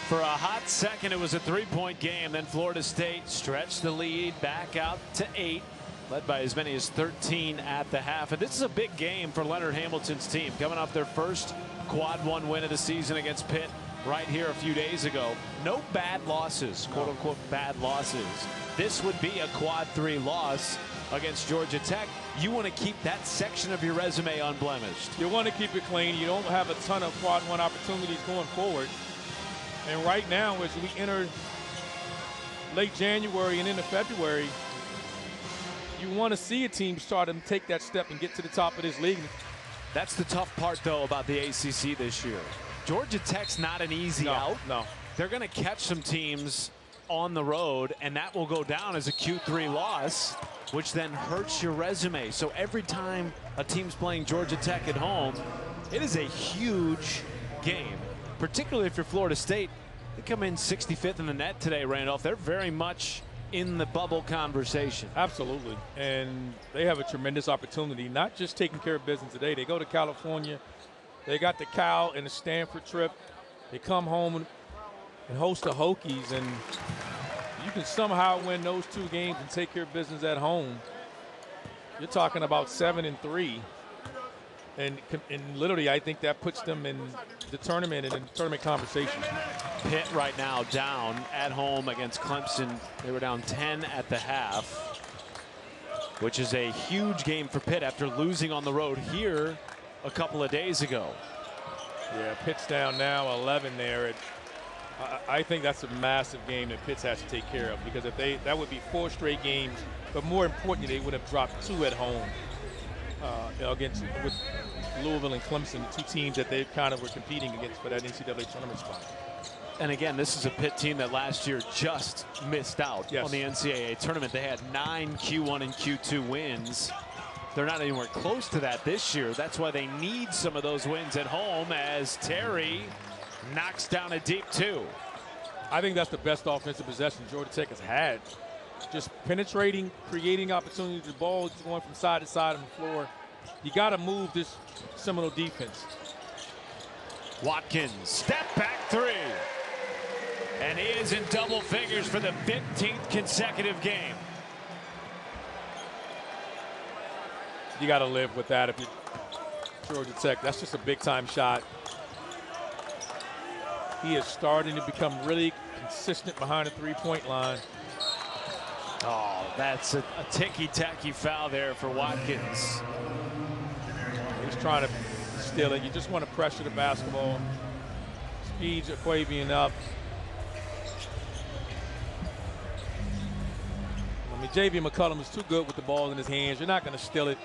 For a hot second, it was a 3-point game. Then Florida State stretched the lead back out to 8, led by as many as 13 at the half. And this is a big game for Leonard Hamilton's team, coming off their first quad 1 win of the season against Pitt right here a few days ago. No bad losses, quote unquote bad losses. This would be a quad 3 loss against Georgia Tech. You want to keep that section of your resume unblemished. You want to keep it clean. You don't have a ton of quad 1 opportunities going forward. And right now, as we enter late January and into February, you want to see a team start to take that step and get to the top of this league. That's the tough part, though, about the ACC this year. Georgia Tech's not an easy out. No. They're going to catch some teams on the road, and that will go down as a Q3 loss, which then hurts your resume. So every time a team's playing Georgia Tech at home, it is a huge game. Particularly if you're Florida State. They come in 65th in the net today, Randolph. They're very much in the bubble conversation. Absolutely. And they have a tremendous opportunity, not just taking care of business today. They go to California. They got the Cal and the Stanford trip. They come home and host the Hokies. And you can somehow win those 2 games and take care of business at home. You're talking about 7-3. And literally, I think that puts them in the tournament and in the tournament conversation. Pitt right now down at home against Clemson. They were down 10 at the half, which is a huge game for Pitt after losing on the road here a couple of days ago. Yeah, Pitt's down now 11 there. I think that's a massive game that Pitt has to take care of, because if that would be 4 straight games, but more importantly, they would have dropped 2 at home. Against with Louisville and Clemson, 2 teams that they kind of were competing against for that NCAA tournament spot. And again, this is a Pitt team that last year just missed out on the NCAA tournament. They had 9 Q1 and Q2 wins. They're not anywhere close to that this year. That's why they need some of those wins at home, as Terry knocks down a deep 2. I think that's the best offensive possession Georgia Tech has had just penetrating, creating opportunities. The ball is going from side to side on the floor. You got to move this Seminole defense. Watkins, step back three. And he is in double figures for the 15th consecutive game. You got to live with that if you're Georgia Tech. That's just a big-time shot. He is starting to become really consistent behind the three-point line. Oh, that's a ticky-tacky foul there for Watkins. He's trying to steal it. You just want to pressure the basketball. Speed's Aquavian up. I mean, J.B. McCollum is too good with the ball in his hands. You're not going to steal it.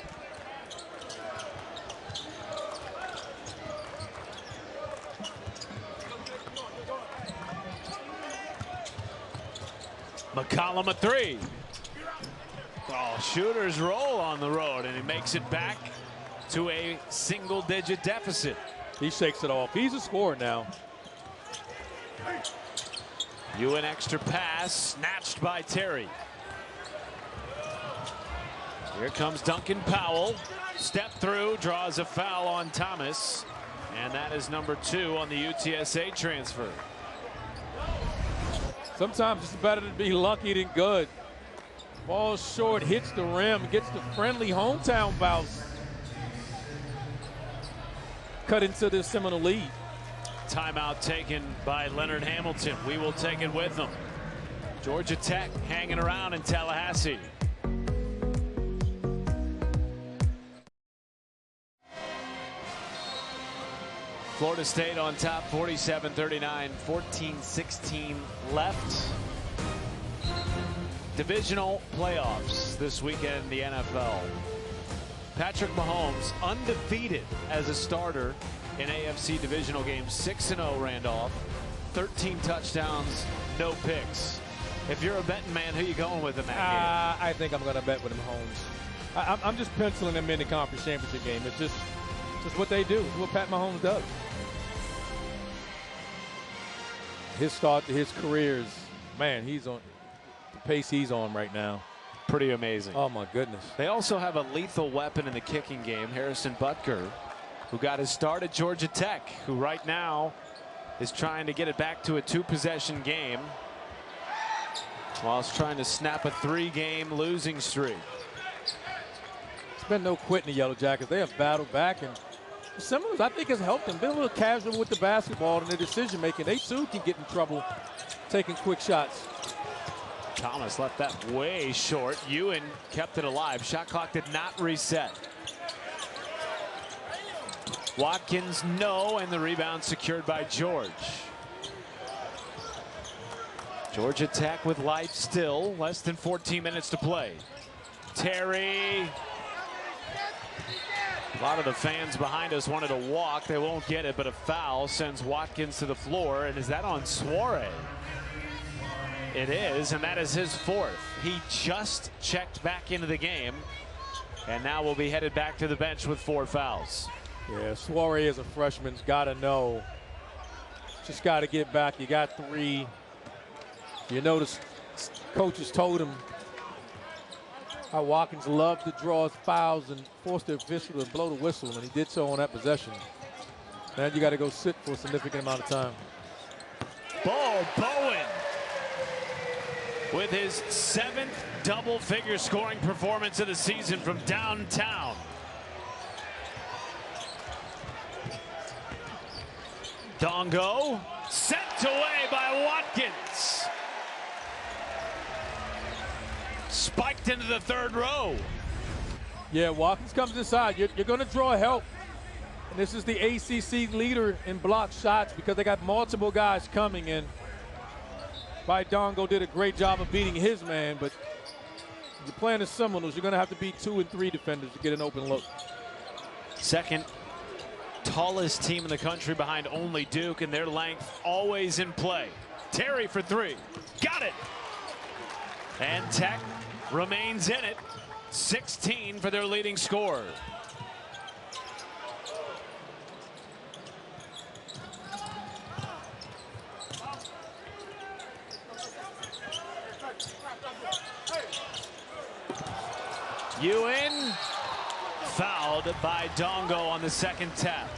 McCollum a three. Oh, shooters roll on the road, and he makes it back to a single-digit deficit. He shakes it off. He's a scorer now. Ewan extra pass, snatched by Terry. Here comes Duncan Powell. Step through, draws a foul on Thomas. And that is number 2 on the UTSA transfer. Sometimes it's better to be lucky than good. Ball short, hits the rim, gets the friendly hometown bounce. Cut into the Seminole lead. Timeout taken by Leonard Hamilton. We will take it with them. Georgia Tech hanging around in Tallahassee. Florida State on top, 47-39, 14-16 left. Divisional playoffs this weekend in the NFL. Patrick Mahomes undefeated as a starter in AFC divisional games. 6-0 Randolph, 13 touchdowns, no picks. If you're a betting man, who you going with in that game? I think I'm going to bet with Mahomes. I'm just penciling them in the conference championship game. It's just what they do. It's what Pat Mahomes does. His start to his career is, man, he's on the pace he's on right now. Pretty amazing. Oh, my goodness. They also have a lethal weapon in the kicking game, Harrison Butker, who got his start at Georgia Tech, who right now is trying to get it back to a 2-possession game whilst trying to snap a 3-game losing streak. It's been no quitting the Yellow Jackets. They have battled back, and the Seminoles, I think, has helped them. Been a little casual with the basketball and their decision making. They too can get in trouble taking quick shots. Thomas left that way short. Ewan kept it alive. Shot clock did not reset. Watkins, no, and the rebound secured by George. Georgia Tech with life still. Less than 14 minutes to play. Terry. A lot of the fans behind us wanted to walk. They won't get it, but a foul sends Watkins to the floor. And is that on Soiree? It is, and that is his 4th. He just checked back into the game, and now will be headed back to the bench with 4 fouls. Yeah, Soiree as a freshman's got to know. Just got to get back. You got 3. You notice coaches told him how Watkins loved to draw fouls and force the official to blow the whistle, and he did so on that possession. Now you got to go sit for a significant amount of time. Ball Bowen with his 7th double-figure scoring performance of the season from downtown. Dongo sent away by Watkins. Spiked into the 3rd row. Yeah, Watkins comes inside. You're going to draw help. And this is the ACC leader in block shots because they got multiple guys coming in. Dongo did a great job of beating his man, but you're playing the Seminoles, you're going to have to beat 2 and 3 defenders to get an open look. Second tallest team in the country behind only Duke, and their length always in play. Terry for 3. Got it. And Tech remains in it. 16 for their leading scorer. Ewan fouled by Dongo on the second tap.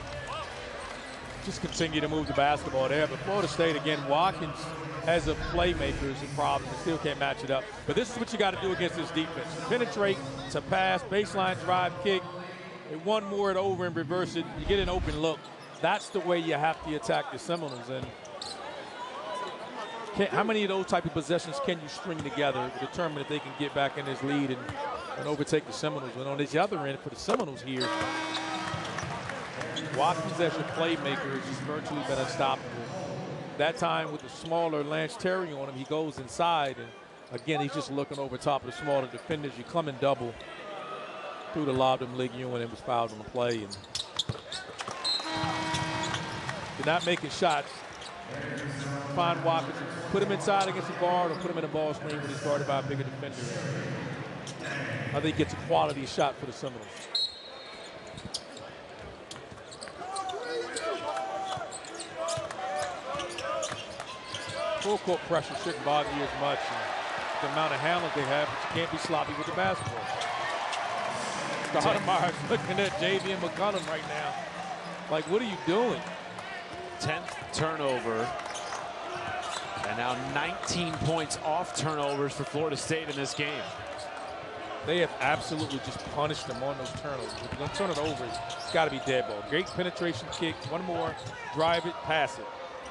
Just continue to move the basketball there. But Florida State, again, Watkins as a playmaker is a problem. They still can't match it up. But this is what you got to do against this defense. Penetrate, to pass, baseline drive, kick. And one more it over and reverse it. You get an open look. That's the way you have to attack the Seminoles. And how many of those type of possessions can you string together to determine if they can get back in this lead and overtake the Seminoles? And on this other end, for the Seminoles here, Watkins as your playmaker has just virtually been unstoppable. That time with the smaller Lance Terry on him, he goes inside, and again, he's just looking over top of the smaller defenders. You come in double through the lob to Malik Ewan and was fouled on the play. And you're not making shots. Find Watkins, put him inside against the guard or put him in a ball screen when he's guarded by a bigger defender. I think he gets a quality shot for the Seminoles. Full court pressure shouldn't bother you as much. The amount of handles they have, but you can't be sloppy with the basketball. Stoudemire's looking at JV and McCollum right now. Like, what are you doing? 10th turnover. And now 19 points off turnovers for Florida State in this game. They have absolutely just punished them on those turnovers. If you're going to turn it over, it's got to be dead ball. Great penetration kick. One more. Drive it, pass it.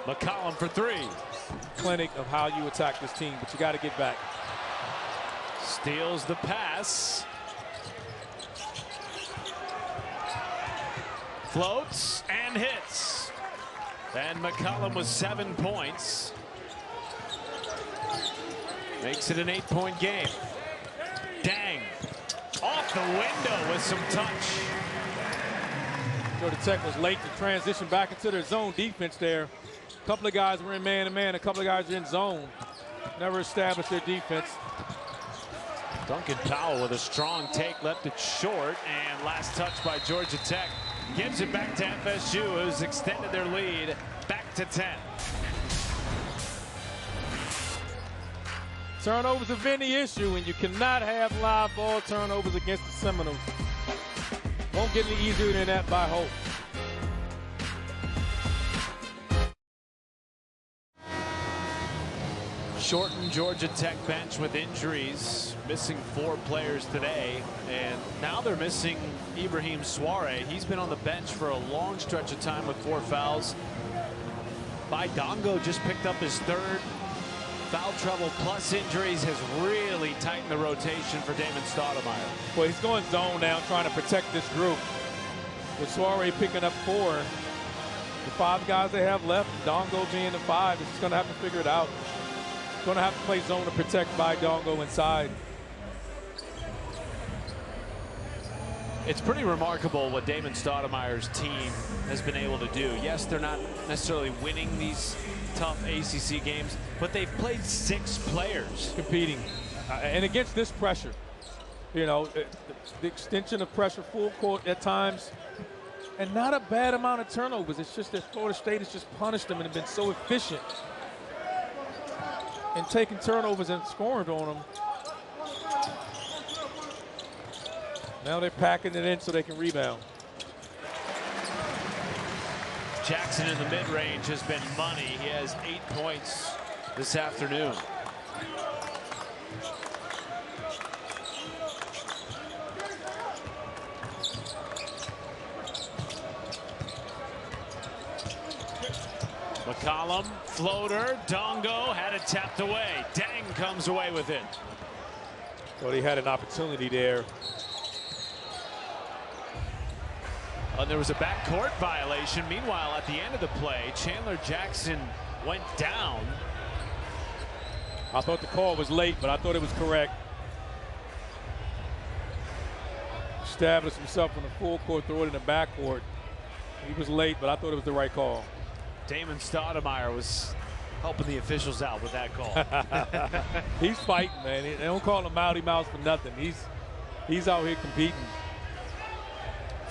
McCollum for three. Clinic of how you attack this team, but you got to get back. Steals the pass. Floats and hits. And McCollum with 7 points. Makes it an 8-point game. Dang. Off the window with some touch. Georgia Tech was late to transition back into their zone defense there. A couple of guys were in man-to-man. A couple of guys are in zone. Never established their defense. Duncan Powell with a strong take, left it short, and last touch by Georgia Tech gives it back to FSU, who's extended their lead back to 10. Turnovers have been the issue, and you cannot have live ball turnovers against the Seminoles. Won't get any easier than that by hope. Shortened Georgia Tech bench with injuries, missing 4 players today, and now they're missing Ibrahim Soare. He's been on the bench for a long stretch of time with 4 fouls. Dongo just picked up his 3rd. Foul trouble plus injuries has really tightened the rotation for Damon Stoudemire. Well, he's going zone now, trying to protect this group. With Soare picking up 4, the 5 guys they have left, Dongo being the 5, is going to have to figure it out. Going to have to play zone to protect Dongo inside. It's pretty remarkable what Damon Stoudemire's team has been able to do. Yes, they're not necessarily winning these tough ACC games, but they've played 6 players competing. And against this pressure, you know, the extension of pressure, full court at times, and not a bad amount of turnovers. It's just that Florida State has just punished them and been so efficient in taking turnovers and scoring on them. Now they're packing it in so they can rebound. Jackson in the mid-range has been money. He has 8 points this afternoon. McCollum, floater, Dongo had it tapped away. Dang comes away with it. Well, he had an opportunity there. And there was a backcourt violation. Meanwhile, at the end of the play, Chandler Jackson went down. I thought the call was late, but I thought it was correct. Established himself on the full court, throw it in the backcourt. He was late, but I thought it was the right call. Damon Stoudemire was helping the officials out with that call. He's fighting, man. They don't call him Mouty Mouse for nothing. He's out here competing.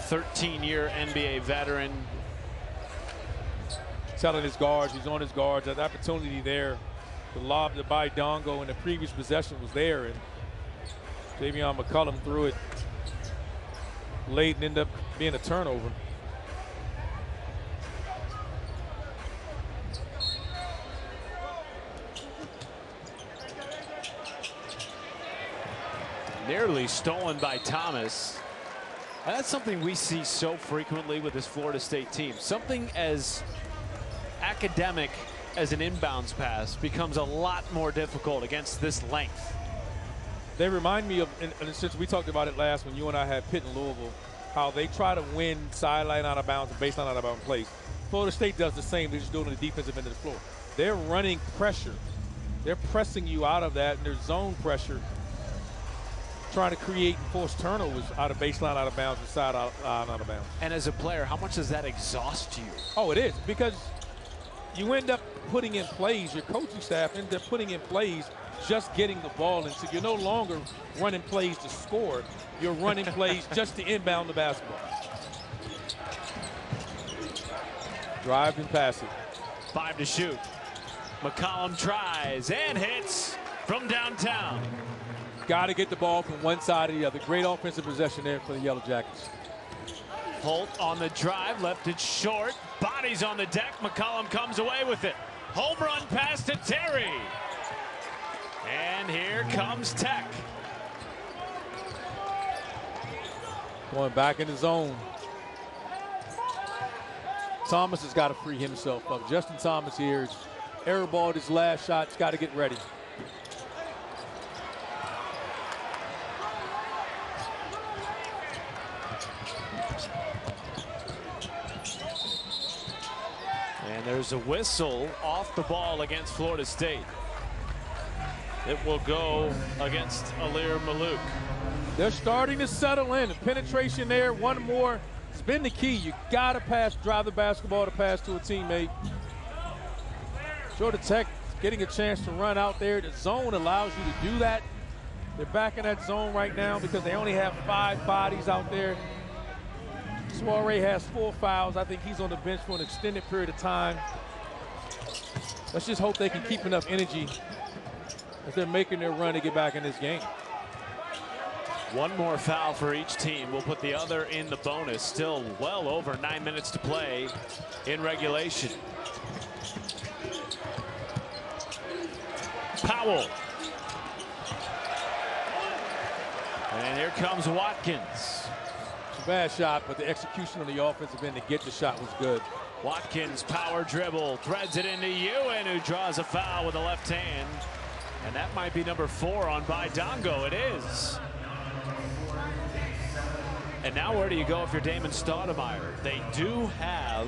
13-year NBA veteran. Telling his guards, he's on his guards. That opportunity there, the lob to Dongo in the previous possession was there, and McCollum threw it late and ended up being a turnover. Nearly stolen by Thomas. And that's something we see so frequently with this Florida State team. Something as academic as an inbounds pass becomes a lot more difficult against this length. They remind me of, and since we talked about it last when you and I had Pitt and Louisville, how they try to win sideline out of bounds and baseline out of bounds plays. Florida State does the same. They're just doing it on the defensive end of the floor. They're running pressure. They're pressing you out of that, and there's zone pressure, trying to create and force turnovers out of baseline, out of bounds, and side out of bounds. And as a player, how much does that exhaust you? Oh, it is, because you end up putting in plays, your coaching staff ends up putting in plays just getting the ball in. So you're no longer running plays to score. You're running plays just to inbound the basketball. Drive and pass it. 5 to shoot. McCollum tries and hits from downtown. Got to get the ball from one side to the other. Great offensive possession there for the Yellow Jackets. Holt on the drive, left it short. Bodies on the deck. McCollum comes away with it. Home run pass to Terry. And here comes Tech. Going back in the zone. Thomas has got to free himself up. Justin Thomas here is airballed his last shot. He's got to get ready. And there's a whistle off the ball against Florida State. It will go against Alir Malouk. They're starting to settle in. The penetration there, one more. It's been the key. You got to pass, drive the basketball to pass to a teammate. Georgia Tech getting a chance to run out there. The zone allows you to do that. They're back in that zone right now because they only have 5 bodies out there. Soiree has 4 fouls. I think he's on the bench for an extended period of time. Let's just hope they can keep enough energy as they're making their run to get back in this game. One more foul for each team. We'll put the other in the bonus. Still well over 9 minutes to play in regulation. Powell. And here comes Watkins. Bad shot, but the execution on the offensive end to get the shot was good. Watkins power dribble, threads it into Ewan, who draws a foul with the left hand. And that might be number 4 on Baidongo. It is. And now where do you go if you're Damon Stoudemire? They do have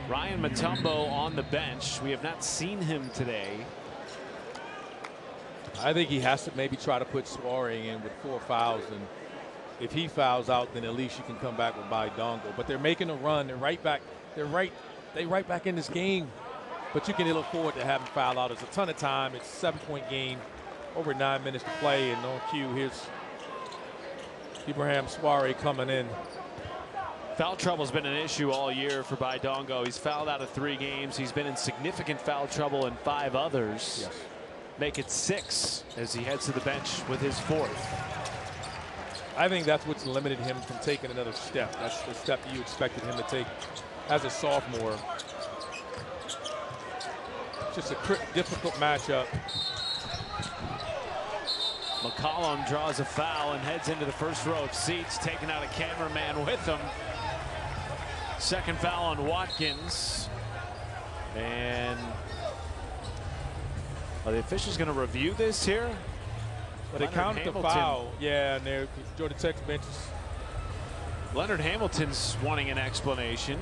Ryan Mutombo on the bench. We have not seen him today. I think he has to maybe try to put Soiree in with 4 fouls, and if he fouls out, then at least you can come back with Baidongo. But they're making a run. They're right back. They're right back in this game. But you can look forward to having foul out. There's a ton of time. It's a 7-point game, over 9 minutes to play. And on cue, here's Ibrahim Soiree coming in. Foul trouble's been an issue all year for Baidongo. He's fouled out of 3 games. He's been in significant foul trouble in 5 others. Yes. Make it 6 as he heads to the bench with his 4th. I think that's what's limited him from taking another step. That's the step you expected him to take as a sophomore. Just a difficult matchup. McCollum draws a foul and heads into the first row of seats, taking out a cameraman with him. Second foul on Watkins. And are the officials going to review this here? But they counted the foul. Yeah, and they're Georgia Tech's benches. Leonard Hamilton's wanting an explanation.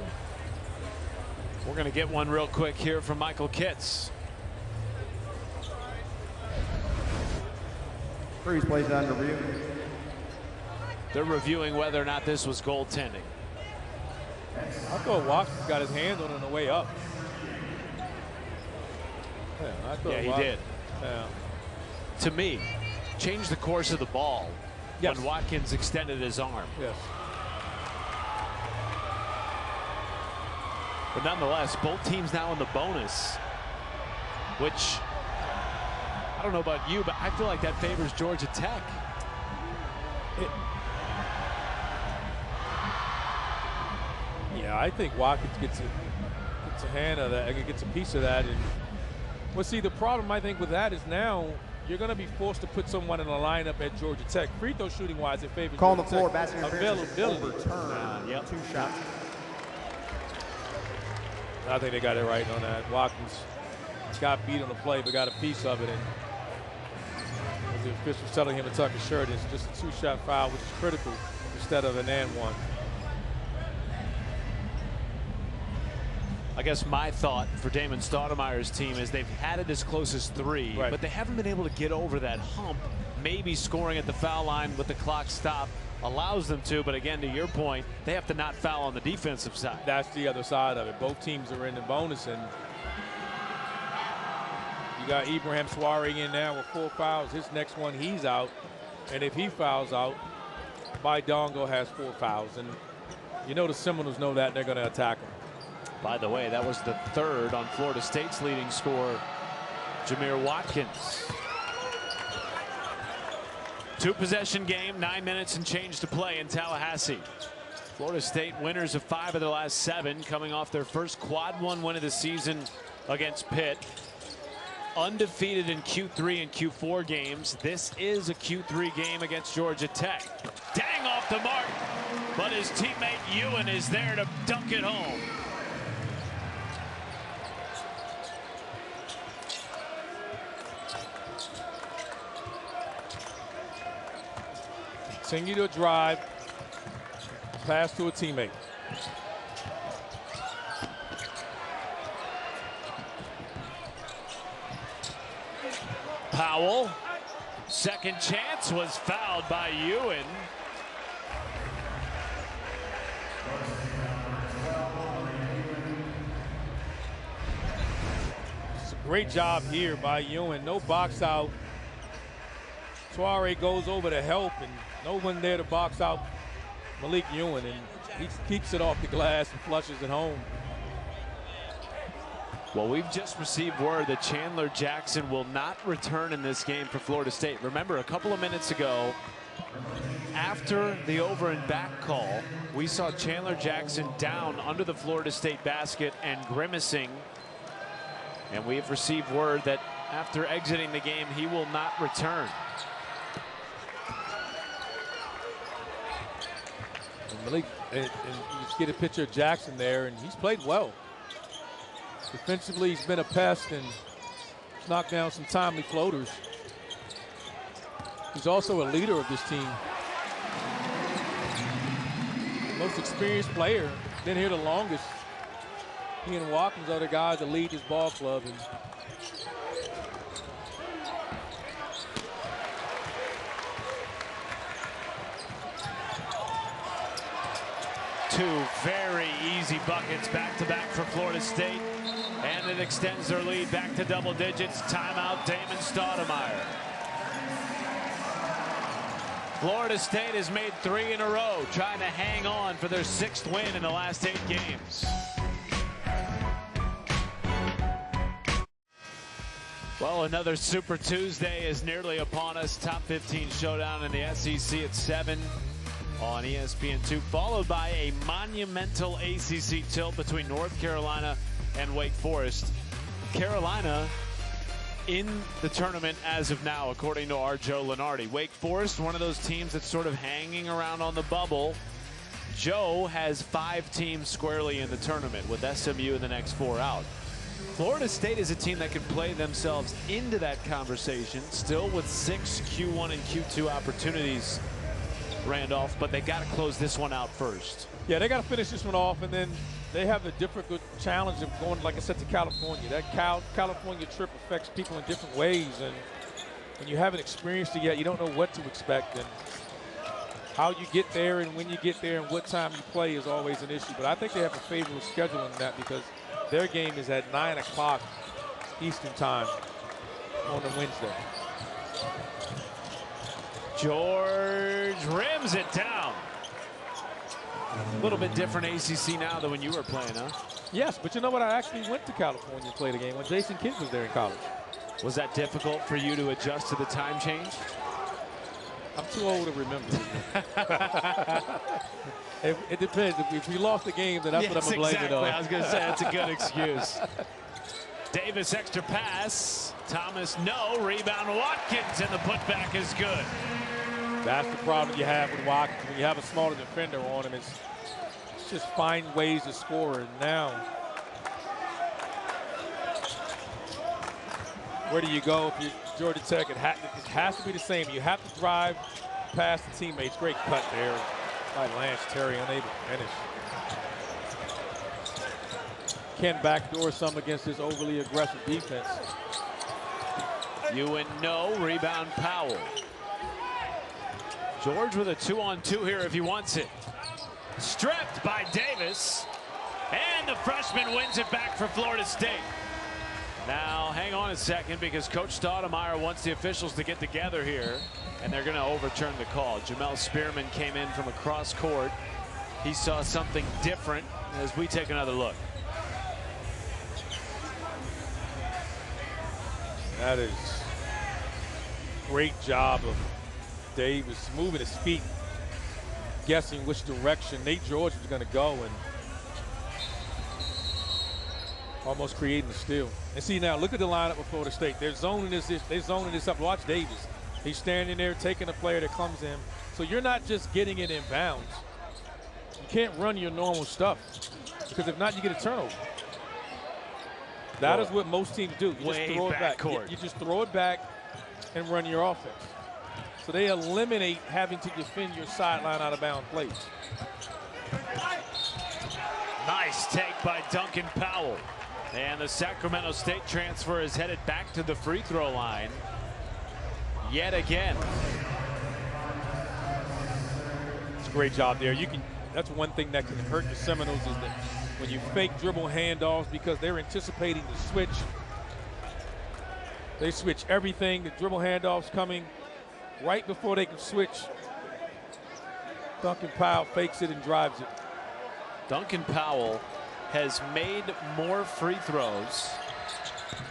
We're going to get one real quick here from Michael Kitts. Freeze plays under review. They're reviewing whether or not this was goaltending. I thought Watkins got his hands on it on the way up. Yeah, he did. Yeah. To me, changed the course of the ball when Watkins extended his arm. Yes. But nonetheless, both teams now in the bonus, which I don't know about you, but I feel like that favors Georgia Tech. Yeah, I think Watkins gets a hand of that, gets a piece of that. And well, see, the problem I think with that is now you're going to be forced to put someone in the lineup at Georgia Tech. Free throw shooting wise, it favors Call on the Georgia floor, Tech. basket interference overturned. Yep. 2 shots. I think they got it right on that. Watkins got beat on the play, but got a piece of it. And as the official's telling him to tuck his shirt, it's just a 2-shot foul, which is critical, instead of an and one. I guess my thought for Damon Stoudemire's team is they've had it as close as 3, but they haven't been able to get over that hump. Maybe scoring at the foul line with the clock stopped allows them to, but again, to your point, they have to not foul on the defensive side. That's the other side of it. Both teams are in the bonus, and you got Ibrahim Soiree in now with 4 fouls. His next one, he's out, and if he fouls out, Baidongo has 4 fouls, and you know the Seminoles know that, and they're going to attack him. By the way, that was the 3rd on Florida State's leading scorer, Jameer Watkins. 2-possession game, 9 minutes and change to play in Tallahassee. Florida State winners of 5 of their last 7, coming off their first quad 1 win of the season against Pitt. Undefeated in Q3 and Q4 games. This is a Q3 game against Georgia Tech. Dang off the mark, but his teammate Ewan is there to dunk it home. Continue to drive, pass to a teammate. Powell, second chance, was fouled by Ewan. It's a great job here by Ewan. No box out. Soiree goes over to help, and no one there to box out Malik Ewan, and he keeps it off the glass and flushes it home. Well, we've just received word that Chandler Jackson will not return in this game for Florida State. Remember, a couple of minutes ago, after the over and back call, we saw Chandler Jackson down under the Florida State basket and grimacing. And we have received word that after exiting the game, he will not return. Malik, and you just get a picture of Jackson there, and he's played well. Defensively, he's been a pest and knocked down some timely floaters. He's also a leader of this team. Most experienced player, been here the longest. He and Watkins are the guys that lead this ball club. And two very easy buckets back-to-back for Florida State, and it extends their lead back to double digits. Timeout, Damon Stoudemire. Florida State has made 3 in a row, trying to hang on for their 6th win in the last 8 games. Well, another Super Tuesday is nearly upon us. Top 15 showdown in the SEC at 7 on ESPN2, followed by a monumental ACC tilt between North Carolina and Wake Forest. Carolina in the tournament as of now, according to our Joe Lunardi. Wake Forest, one of those teams that's sort of hanging around on the bubble. Joe has 5 teams squarely in the tournament, with SMU in the next 4 out. Florida State is a team that can play themselves into that conversation, still with 6 Q1 and Q2 opportunities, Randolph, but they got to close this one out first. Yeah, they got to finish this one off, and then they have the difficult challenge of going, like I said, to California. That California trip affects people in different ways, and when you haven't experienced it yet, you don't know what to expect, and how you get there and when you get there and what time you play is always an issue. But I think they have a favorable schedule in that, because their game is at 9 o'clock Eastern time on a Wednesday. George rims it down. A little bit different ACC now than when you were playing, huh? Yes, but you know what? I actually went to California to play the game when Jason Kidd was there in college. Was that difficult for you to adjust to the time change? I'm too old to remember. It depends. If we lost the game, then that's what I'm going to blame it on. I was going to say that's a good excuse. Davis extra pass. Thomas no. Rebound Watkins, and the putback is good. That's the problem you have with Watkins. When you have a smaller defender on him, it's just find ways to score. And now, where do you go if you're Georgia Tech? It has to be the same. You have to drive past the teammates. Great cut there by Lance Terry, unable to finish. Can backdoor some against this overly aggressive defense. Ewan no. Rebound Powell. George with a 2-on-2 here if he wants it. Stripped by Davis. And the freshman wins it back for Florida State. Now, hang on a second, because Coach Stoudemire wants the officials to get together here, and they're going to overturn the call. Jamel Spearman came in from across court. He saw something different as we take another look. That is great job of Davis moving his feet, guessing which direction Nate George was going to go, and almost creating the steal. And see now, look at the lineup of Florida State. They're zoning this up. Watch Davis. He's standing there taking a player that comes in. So you're not just getting it in bounds. You can't run your normal stuff, because if not, you get a turnover. That is what most teams do. You just throw it back. You just throw it back and run your offense. So they eliminate having to defend your sideline out of bounds plays. Nice take by Duncan Powell. And the Sacramento State transfer is headed back to the free throw line yet again. It's a great job there. That's one thing that can hurt the Seminoles, is that when you fake dribble handoffs, because they're anticipating the switch. They switch everything. The dribble handoffs coming right before they can switch. Duncan Powell fakes it and drives it. Duncan Powell has made more free throws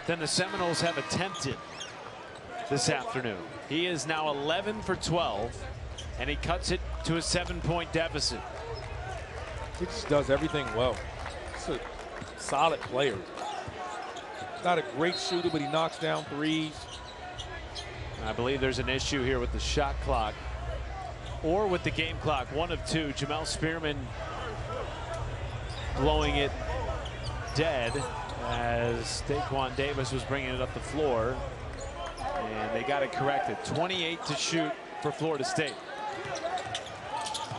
than the Seminoles have attempted this afternoon. He is now 11 for 12, and he cuts it to a 7-point deficit. He just does everything well. He's a solid player. Not a great shooter, but he knocks down threes. I believe there's an issue here with the shot clock or with the game clock. One of two. Jamel Spearman blowing it dead as Daquan Davis was bringing it up the floor, and they got it corrected. 28 to shoot for Florida State.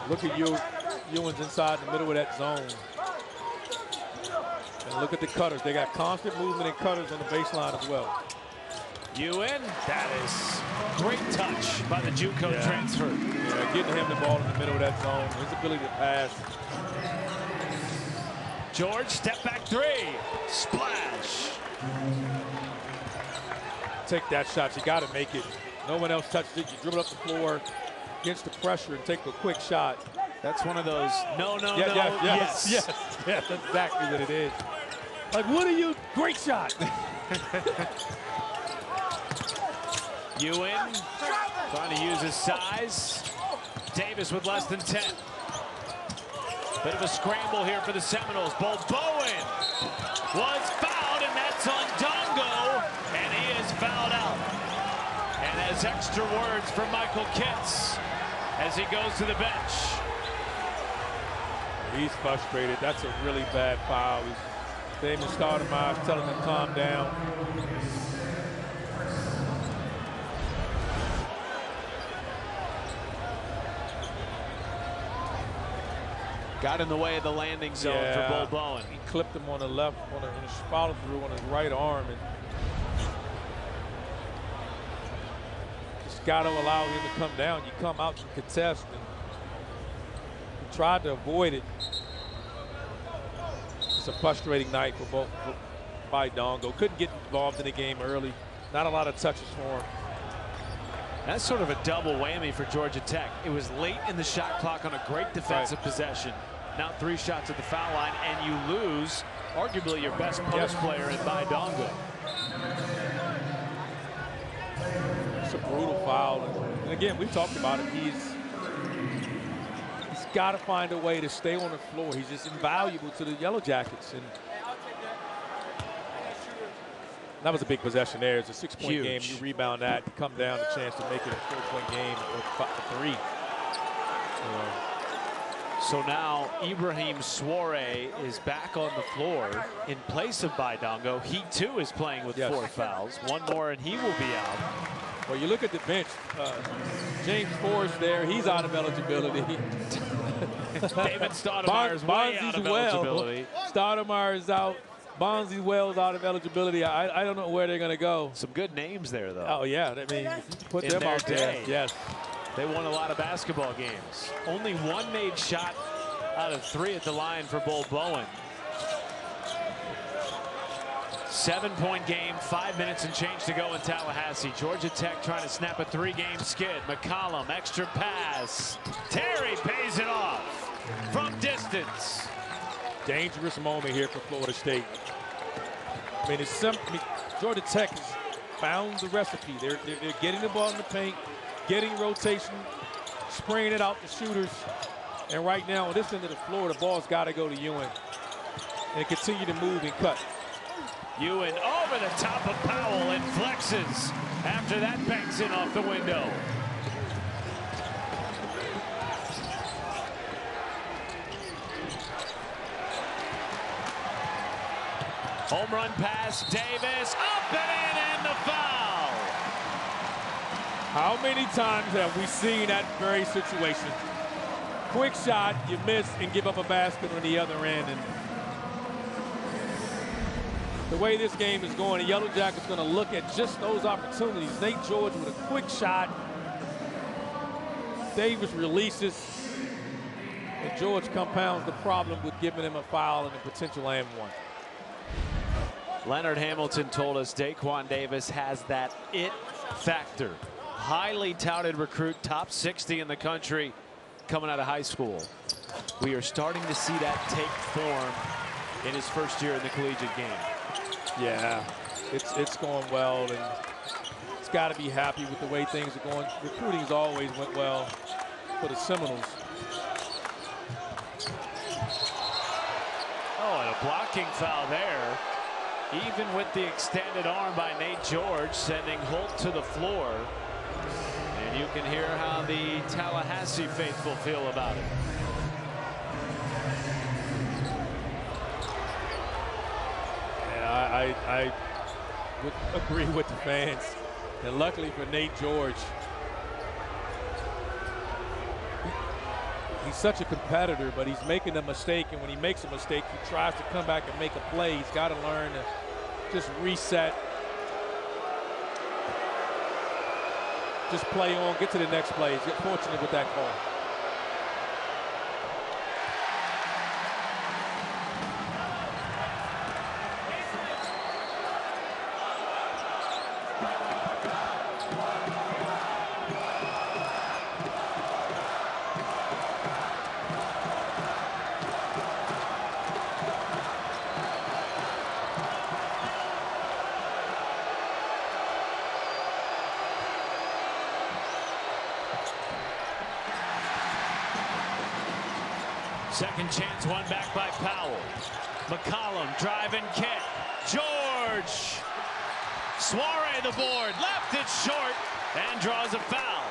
Look at Ewan's inside the middle of that zone. And look at the cutters. They got constant movement and cutters on the baseline as well. Ewan, that is great touch by the JUCO transfer. Yeah, getting him the ball in the middle of that zone. His ability to pass. George, step back three. Splash. Take that shot. You got to make it. No one else touches it. You dribble up the floor against the pressure and take a quick shot. That's one of those yes. That's exactly what it is. Like, what are you? Great shot. Ewan trying to use his size. Davis with less than 10. Bit of a scramble here for the Seminoles. Bowen was fouled, and that's on Dongo, and he is fouled out. And has extra words for Michael Kitts as he goes to the bench. He's frustrated. That's a really bad foul. Damon Stoudemire is telling him to calm down. Got in the way of the landing zone for Bull Bowen. He clipped him on the left, on a follow through on his right arm, and just got to allow him to come down. You come out and contest, and he tried to avoid it. It's a frustrating night for by Dongo. Couldn't get involved in the game early. Not a lot of touches for him. That's sort of a double whammy for Georgia Tech. It was late in the shot clock on a great defensive possession. Now 3 shots at the foul line, and you lose arguably your best post player in Dongo. That's a brutal foul. And again, we've talked about it. He's got to find a way to stay on the floor. He's just invaluable to the Yellow Jackets. And that was a big possession there. It's a 6-point game. You rebound that, you come down, a chance to make it a 4-point game or 3. So now Ibrahim Suarez is back on the floor in place of Baidongo. He too is playing with 4 fouls. One more and he will be out. Well, you look at the bench. James Forrest there, he's out of eligibility. David Stoudemire's way out of eligibility. Stoudemire is out. Bonzi Wells out of eligibility. I don't know where they're going to go. Some good names there, though. Oh, yeah. I mean, put them out there. Yes. They won a lot of basketball games. Only one made shot out of 3 at the line for Bull Bowen. 7-point game, 5 minutes and change to go in Tallahassee. Georgia Tech trying to snap a 3-game skid. McCollum, extra pass. Terry pays it off from distance. Dangerous moment here for Florida State. I mean, Georgia Tech has found the recipe. They're getting the ball in the paint, getting rotation, spraying it out to shooters. And right now, on this end of the floor, the ball's got to go to Ewing and continue to move and cut. Ewing over the top of Powell and flexes after that banks in off the window. Home run pass, Davis, up and in, and the foul. How many times have we seen that very situation? Quick shot, you miss, and give up a basket on the other end. And the way this game is going, the Yellow Jackets going to look at just those opportunities. Nate George with a quick shot. Davis releases. And George compounds the problem with giving him a foul and a potential and one. Leonard Hamilton told us Daquan Davis has that it factor. Highly touted recruit, top 60 in the country coming out of high school. We are starting to see that take form in his first year in the collegiate game. Yeah, it's going well, and it's got to be happy with the way things are going. Recruiting's always went well for the Seminoles. Oh, and a blocking foul there. Even with the extended arm by Nate George, sending Holt to the floor. And you can hear how the Tallahassee faithful feel about it. Yeah, I would agree with the fans. And luckily for Nate George, he's such a competitor, but he's making a mistake. And when he makes a mistake, he tries to come back and make a play. He's got to learn to just reset. Just play on, get to the next play. Get fortunate with that call. Second chance, one back by Powell. McCollum, drive and kick. George. Suarez the board, left it short and draws a foul.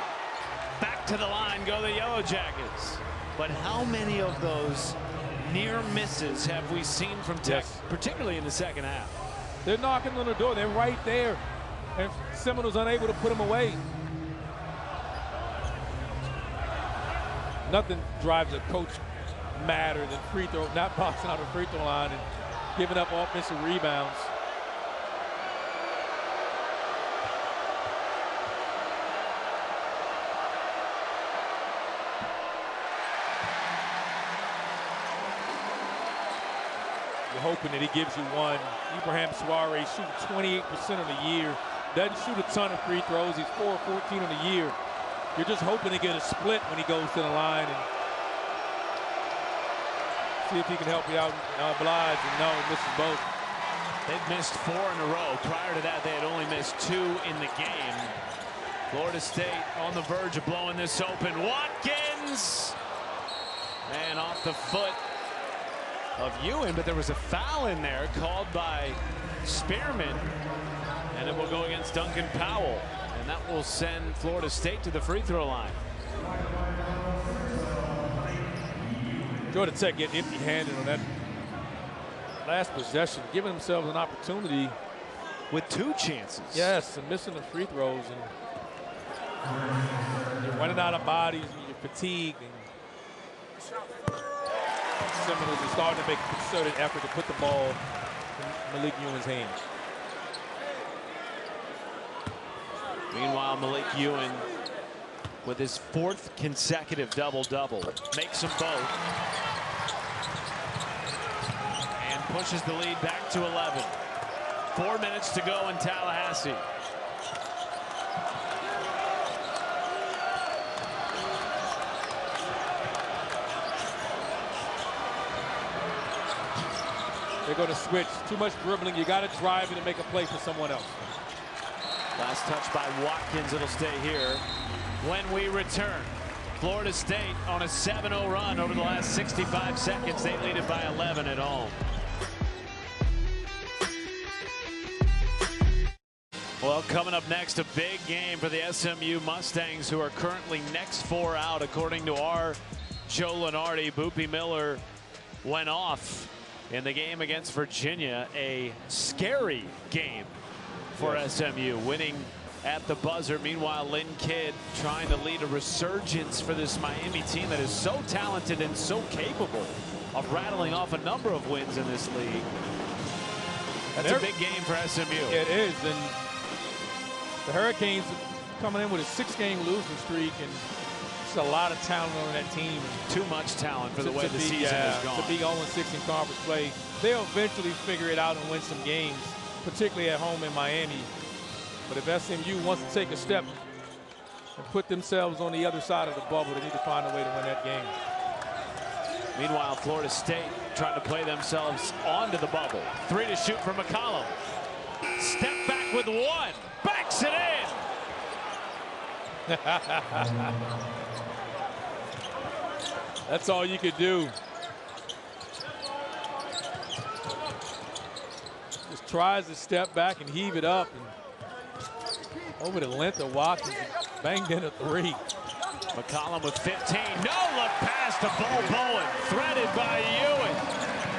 Back to the line go the Yellow Jackets. But how many of those near misses have we seen from Tech, particularly in the second half? They're knocking on the door. They're right there. And Seminoles unable to put them away. Nothing drives a coach madder than free throw, not boxing out a free throw line and giving up offensive rebounds. You're hoping that he gives you one. Ibrahim Suarez shooting 28% on the year. Doesn't shoot a ton of free throws. He's 4 of 14 on the year. You're just hoping to get a split when he goes to the line and see if he can help you out and oblige, and no, he misses both. They've missed 4 in a row. Prior to that, they had only missed 2 in the game. Florida State on the verge of blowing this open. Watkins! Man, off the foot of Ewan, but there was a foul in there called by Spearman, and it will go against Duncan Powell, and that will send Florida State to the free throw line. Georgia Tech getting empty-handed on that last possession, giving themselves an opportunity with 2 chances. Yes, and missing the free throws, and you're running out of bodies, and you're fatigued, and Seminoles are starting to make a concerted effort to put the ball in Malik Ewan's hands. Meanwhile, Malik Ewan with his 4th consecutive double-double makes them both and pushes the lead back to 11. 4 minutes to go in Tallahassee. They're going to switch. Too much dribbling. You got to drive it and make a play for someone else. Last touch by Watkins. It'll stay here when we return. Florida State on a 7-0 run over the last 65 seconds. They lead it by 11 at home. Well, coming up next, a big game for the SMU Mustangs, who are currently next 4 out, according to our Joe Lenardi. Boopy Miller went off in the game against Virginia. A scary game for SMU, winning at the buzzer. Meanwhile, Lynn Kidd trying to lead a resurgence for this Miami team that is so talented and so capable of rattling off a number of wins in this league. That's a big game for SMU. It is, and the Hurricanes coming in with a 6-game losing streak, and it's a lot of talent on that team. Too much talent for the way the season has gone. To be 0-6 in conference play, they'll eventually figure it out and win some games, particularly at home in Miami. But if SMU wants to take a step and put themselves on the other side of the bubble, they need to find a way to win that game. Meanwhile, Florida State trying to play themselves onto the bubble. 3 to shoot for McCollum. Step back with 1. Backs it in. That's all you could do. Just tries to step back and heave it up, and over the length of Watkins, banged in a 3. McCollum with 15. No look pass to Bo Bowen. Threaded by Ewan,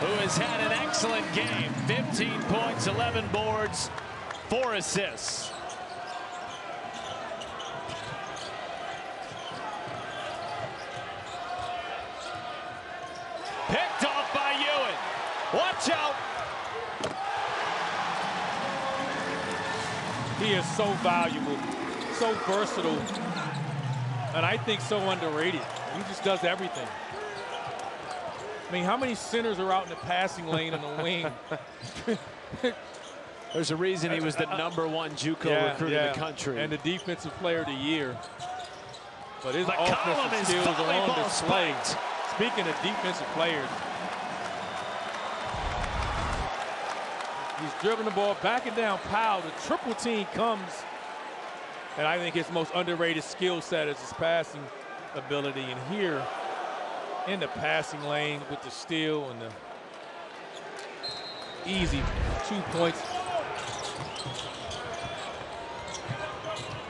who has had an excellent game. 15 points, 11 boards, 4 assists. Picked off by Ewan. Watch out. He is so valuable, so versatile, and I think so underrated. He just does everything. I mean, how many centers are out in the passing lane on the wing? There's a reason he was the #1 JUCO recruit in the country. And the defensive player of the year. But his McCollum offensive skills are on display. Spiked. Speaking of defensive players, he's driven the ball, backing down Powell. The triple team comes, and I think his most underrated skill set is his passing ability. And here in the passing lane with the steal and the easy 2 points.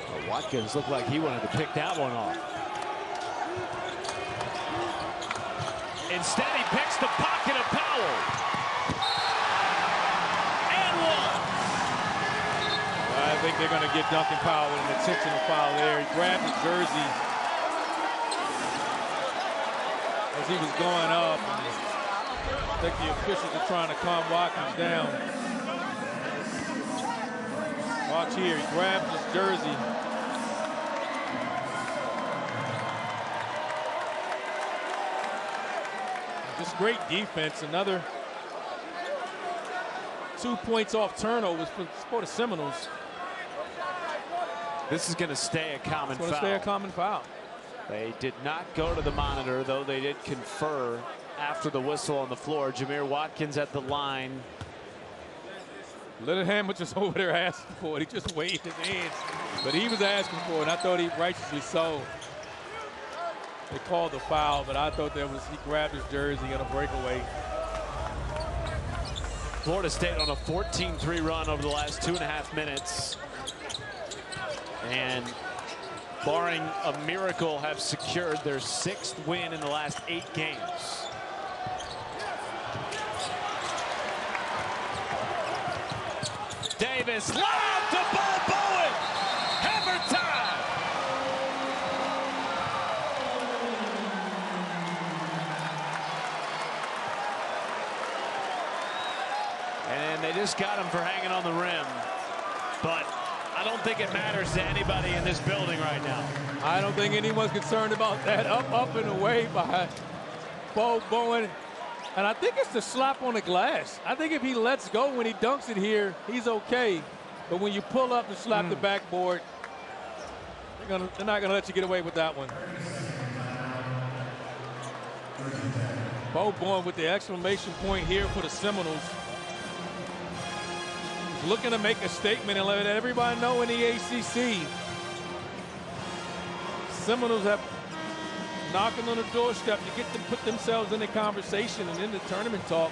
Well, Watkins looked like he wanted to pick that one off. Instead, he picks the pocket of Powell. I think they're going to get Duncan Powell with an intentional foul there. He grabbed his jersey as he was going up. I think the officials are trying to calm Watkins down. Watch here, he grabs his jersey. Just great defense. Another 2 points off turnovers for the Seminoles. This is going to stay a common foul. It's going to stay a common foul. They did not go to the monitor, though they did confer after the whistle on the floor. Jameer Watkins at the line. Little Hammer just over there asking for it. He just waved his hands. But he was asking for it, and I thought he righteously so. They called the foul, but I thought he grabbed his jersey on a breakaway. Florida State on a 14-3 run over the last 2.5 minutes. And barring a miracle, have secured their 6th win in the last 8 games. Davis, lob to Bo Bowen. Hammer time. And they just got him for hanging on the rim. But I don't think it matters to anybody in this building right now. I don't think anyone's concerned about that. Up and away by Bo Bowen. And I think it's the slap on the glass. I think if he lets go when he dunks it here, he's okay. But when you pull up and slap the backboard, they're not going to let you get away with that one. Bo Bowen with the exclamation point here for the Seminoles. He's looking to make a statement and let everybody know in the ACC. Seminoles have knocking on the doorstep to get them put themselves in the conversation and in the tournament talk.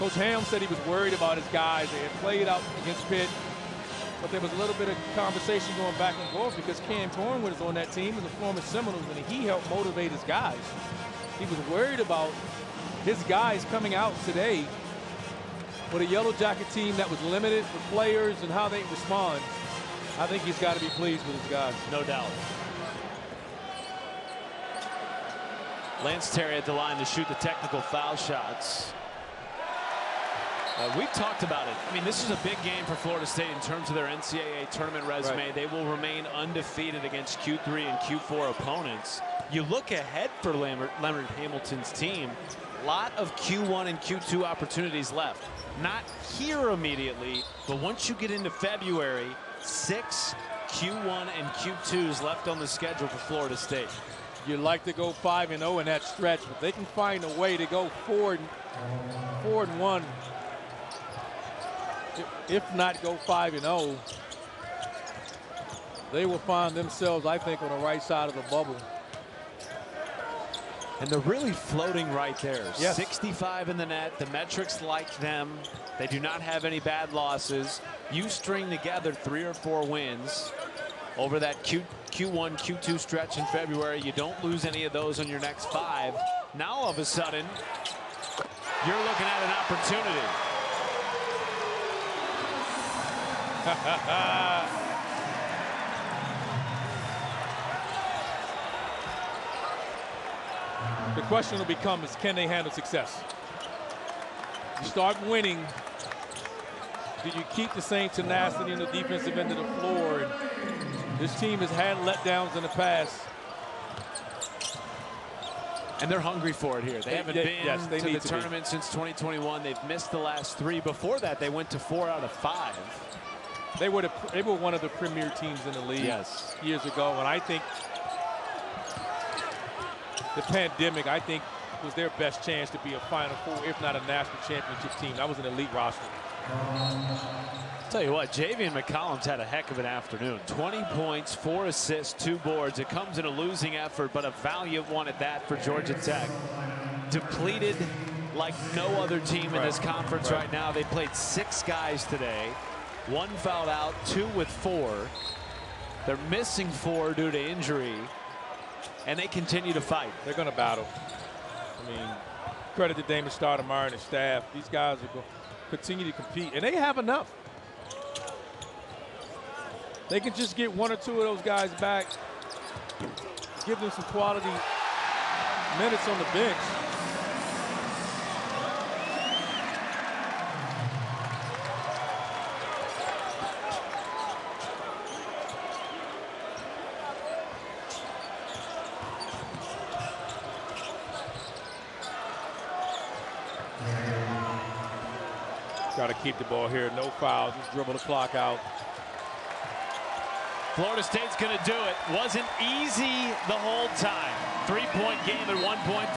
Coach Ham said he was worried about his guys. They had played out against Pitt, but there was a little bit of conversation going back and forth because Cam Cornwood was on that team as a former Seminoles, and he helped motivate his guys. He was worried about his guys coming out today with a Yellow Jacket team that was limited with players and how they respond. I think he's got to be pleased with his guys. No doubt. Lance Terry at the line to shoot the technical foul shots. We've talked about it. I mean, this is a big game for Florida State in terms of their NCAA tournament resume. Right. They will remain undefeated against Q3 and Q4 opponents. You look ahead for Leonard Hamilton's team. A lot of Q1 and Q2 opportunities left. Not here immediately, but once you get into February, 6 Q1 and Q2s left on the schedule for Florida State. You'd like to go 5-0 in that stretch, but they can find a way to go 4-1. If not go 5-0, they will find themselves, I think, on the right side of the bubble. And they're really floating right there. Yes. 65 in the net. The metrics like them. They do not have any bad losses. You string together 3 or 4 wins over that Q1, Q2 stretch in February. You don't lose any of those on your next 5. Now all of a sudden, you're looking at an opportunity. The question will become is, can they handle success? You start winning. Do you keep the same tenacity in the defensive end of the floor? And this team has had letdowns in the past. And they're hungry for it here. They haven't been to the tournament be. Since 2021. They've missed the last 3. Before that, they went to 4 out of 5. They were one of the premier teams in the league years ago, and I think the pandemic, I think, was their best chance to be a Final Four, if not a national championship team. That was an elite roster. Tell you what, Javian McCollum's had a heck of an afternoon. 20 points, 4 assists, 2 boards. It comes in a losing effort, but a valiant one at that for Georgia Tech. Depleted like no other team in this conference right now. They played 6 guys today. 1 fouled out, 2 with 4. They're missing 4 due to injury, and they continue to fight. They're going to battle. I mean, credit to Damon Stoudemire and his staff. These guys are going to continue to compete, and they have enough. They can just get 1 or 2 of those guys back, give them some quality minutes on the bench. Got to keep the ball here. No fouls. Just dribble the clock out. Florida State's going to do it. Wasn't easy the whole time. 3-point game at 1 point.